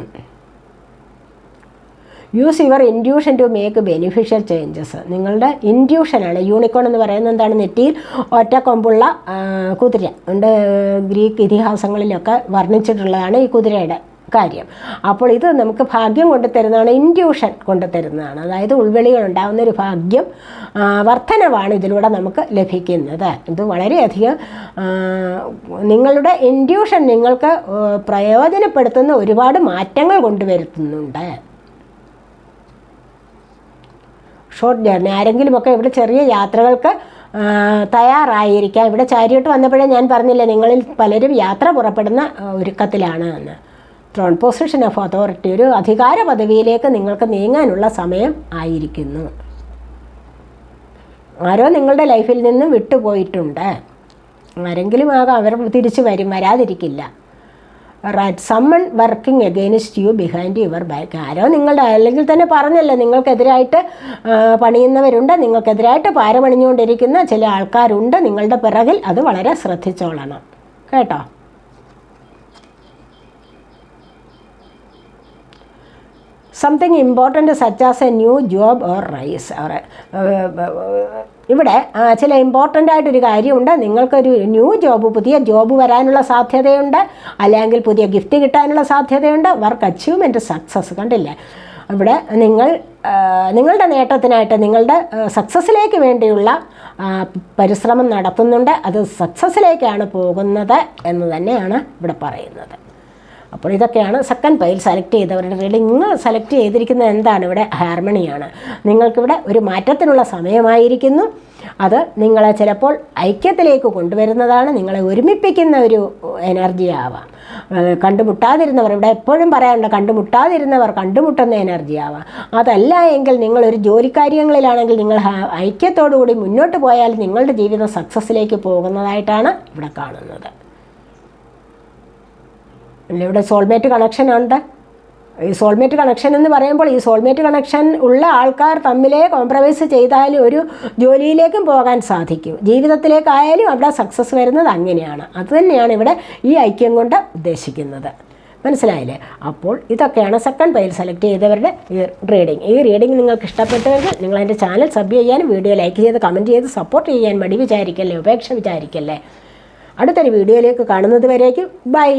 Use your intuition to make beneficial changes. നിങ്ങളുടെ ഇൻഡ്യൂഷനാണ്. യൂണിക്കോൺ എന്ന് പറയുന്നത് എന്താണ്? നെറ്റിയിൽ ഒറ്റ കൊമ്പുള്ള കുതിര ഉണ്ട്. ഗ്രീക്ക് ഇതിഹാസങ്ങളിലൊക്കെ വർണ്ണിച്ചിട്ടുള്ളതാണ് ഈ കുതിരയുടെ കാര്യം. അപ്പോൾ ഇത് നമുക്ക് ഭാഗ്യം കൊണ്ടുതരുന്നതാണ്, ഇൻഡ്യൂഷൻ കൊണ്ടുതരുന്നതാണ്. അതായത് ഉൾവിളികൾ ഉണ്ടാകുന്ന ഒരു ഭാഗ്യം വർധനവാണ് ഇതിലൂടെ നമുക്ക് ലഭിക്കുന്നത്. ഇത് വളരെയധികം നിങ്ങളുടെ ഇൻഡ്യൂഷൻ നിങ്ങൾക്ക് പ്രയോജനപ്പെടുത്തുന്ന ഒരുപാട് മാറ്റങ്ങൾ കൊണ്ടുവരുത്തുന്നുണ്ട്. Short journey. ആരെങ്കിലുമൊക്കെ ഇവിടെ ചെറിയ യാത്രകൾക്ക് തയ്യാറായിരിക്കാം. ഇവിടെ ചാരിയോട്ട് വന്നപ്പോഴേ ഞാൻ പറഞ്ഞില്ലേ, നിങ്ങളിൽ പലരും യാത്ര പുറപ്പെടുന്ന ഒരുക്കത്തിലാണ് എന്ന്. ത്രോൺ പൊസിഷൻ ഓഫ് അതോറിറ്റി, ഒരു അധികാര പദവിയിലേക്ക് നിങ്ങൾക്ക് നീങ്ങാനുള്ള സമയം ആയിരിക്കുന്നു. ആരോ നിങ്ങളുടെ ലൈഫിൽ നിന്നും വിട്ടുപോയിട്ടുണ്ട്. ആരെങ്കിലും ആകാം, അവർ തിരിച്ചു വരും, വരാതിരിക്കില്ല. Right. Someone working against you behind your back. ആരോ നിങ്ങളുടെ, അല്ലെങ്കിൽ തന്നെ പറഞ്ഞല്ലോ, നിങ്ങൾക്കെതിരായിട്ട് പണിയുന്നവരുണ്ട്, നിങ്ങൾക്കെതിരായിട്ട് പാരപണിഞ്ഞുകൊണ്ടിരിക്കുന്ന ചില ആൾക്കാരുണ്ട് നിങ്ങളുടെ പിറകിൽ. അത് വളരെ ശ്രദ്ധിച്ചോളണം കേട്ടോ. Something important such as a new job or raise. ഇവിടെ ചില ഇമ്പോർട്ടൻ്റ് ആയിട്ടൊരു കാര്യമുണ്ട്. നിങ്ങൾക്കൊരു ന്യൂ ജോബ്, പുതിയ ജോബ് വരാനുള്ള സാധ്യതയുണ്ട്, അല്ലെങ്കിൽ പുതിയ ഗിഫ്റ്റ് കിട്ടാനുള്ള സാധ്യതയുണ്ട്. Work achievement success. കണ്ടില്ലേ, ഇവിടെ നിങ്ങളുടെ നേട്ടത്തിനായിട്ട്, നിങ്ങളുടെ സക്സസ്സിലേക്ക് വേണ്ടിയുള്ള പരിശ്രമം നടത്തുന്നുണ്ട്. അത് സക്സസ്സിലേക്കാണ് പോകുന്നത് എന്ന് തന്നെയാണ് ഇവിടെ പറയുന്നത്. അപ്പോൾ ഇതൊക്കെയാണ് സെക്കൻഡ് പൈൽ സെലക്ട് ചെയ്തവരുടെ റീഡിംഗ്. നിങ്ങൾ സെലക്ട് ചെയ്തിരിക്കുന്നത് എന്താണ്? ഇവിടെ ഹാർമണിയാണ്. നിങ്ങൾക്കിവിടെ ഒരു മാറ്റത്തിനുള്ള സമയമായിരിക്കുന്നു. അത് നിങ്ങളെ ചിലപ്പോൾ ഐക്യത്തിലേക്ക് കൊണ്ടുവരുന്നതാണ്, നിങ്ങളെ ഒരുമിപ്പിക്കുന്ന ഒരു എനർജി ആവാം. കണ്ടുമുട്ടാതിരുന്നവർ, ഇവിടെ എപ്പോഴും പറയാറുണ്ട്, കണ്ടുമുട്ടാതിരുന്നവർ കണ്ടുമുട്ടുന്ന എനർജി ആവാം. അതല്ല എങ്കിൽ നിങ്ങളൊരു ജോലിക്കാര്യങ്ങളിലാണെങ്കിൽ നിങ്ങൾ ഐക്യത്തോടുകൂടി മുന്നോട്ട് പോയാൽ നിങ്ങളുടെ ജീവിതം സക്സസ്സിലേക്ക് പോകുന്നതായിട്ടാണ് ഇവിടെ കാണുന്നത്. ഇവിടെ സോൾമേറ്റ് കണക്ഷൻ ഉണ്ട്. ഈ സോൾമേറ്റ് കണക്ഷൻ എന്ന് പറയുമ്പോൾ, ഈ സോൾമേറ്റ് കണക്ഷൻ ഉള്ള ആൾക്കാർ തമ്മിലേ കോംപ്രമൈസ് ചെയ്താലും ഒരു ജോലിയിലേക്കും പോകാൻ സാധിക്കും. ജീവിതത്തിലേക്കായാലും അവിടെ സക്സസ് വരുന്നത് അങ്ങനെയാണ്. അതുതന്നെയാണ് ഇവിടെ ഈ ഐക്യം കൊണ്ട് ഉദ്ദേശിക്കുന്നത്. മനസ്സിലായില്ലേ? അപ്പോൾ ഇതൊക്കെയാണ് സെക്കൻഡ് പൈൽ സെലക്ട് ചെയ്തവരുടെ റീഡിംഗ്. ഈ റീഡിംഗ് നിങ്ങൾക്ക് ഇഷ്ടപ്പെട്ടെങ്കിൽ നിങ്ങൾ എൻ്റെ ചാനൽ സബ് ചെയ്യാനും വീഡിയോ ലൈക്ക് ചെയ്ത് കമൻറ്റ് ചെയ്ത് സപ്പോർട്ട് ചെയ്യാൻ മടി വിചാരിക്കല്ലേ, ഉപേക്ഷ വിചാരിക്കല്ലേ. അടുത്തൊരു വീഡിയോയിലേക്ക് കാണുന്നത് വരേക്കും ബൈ.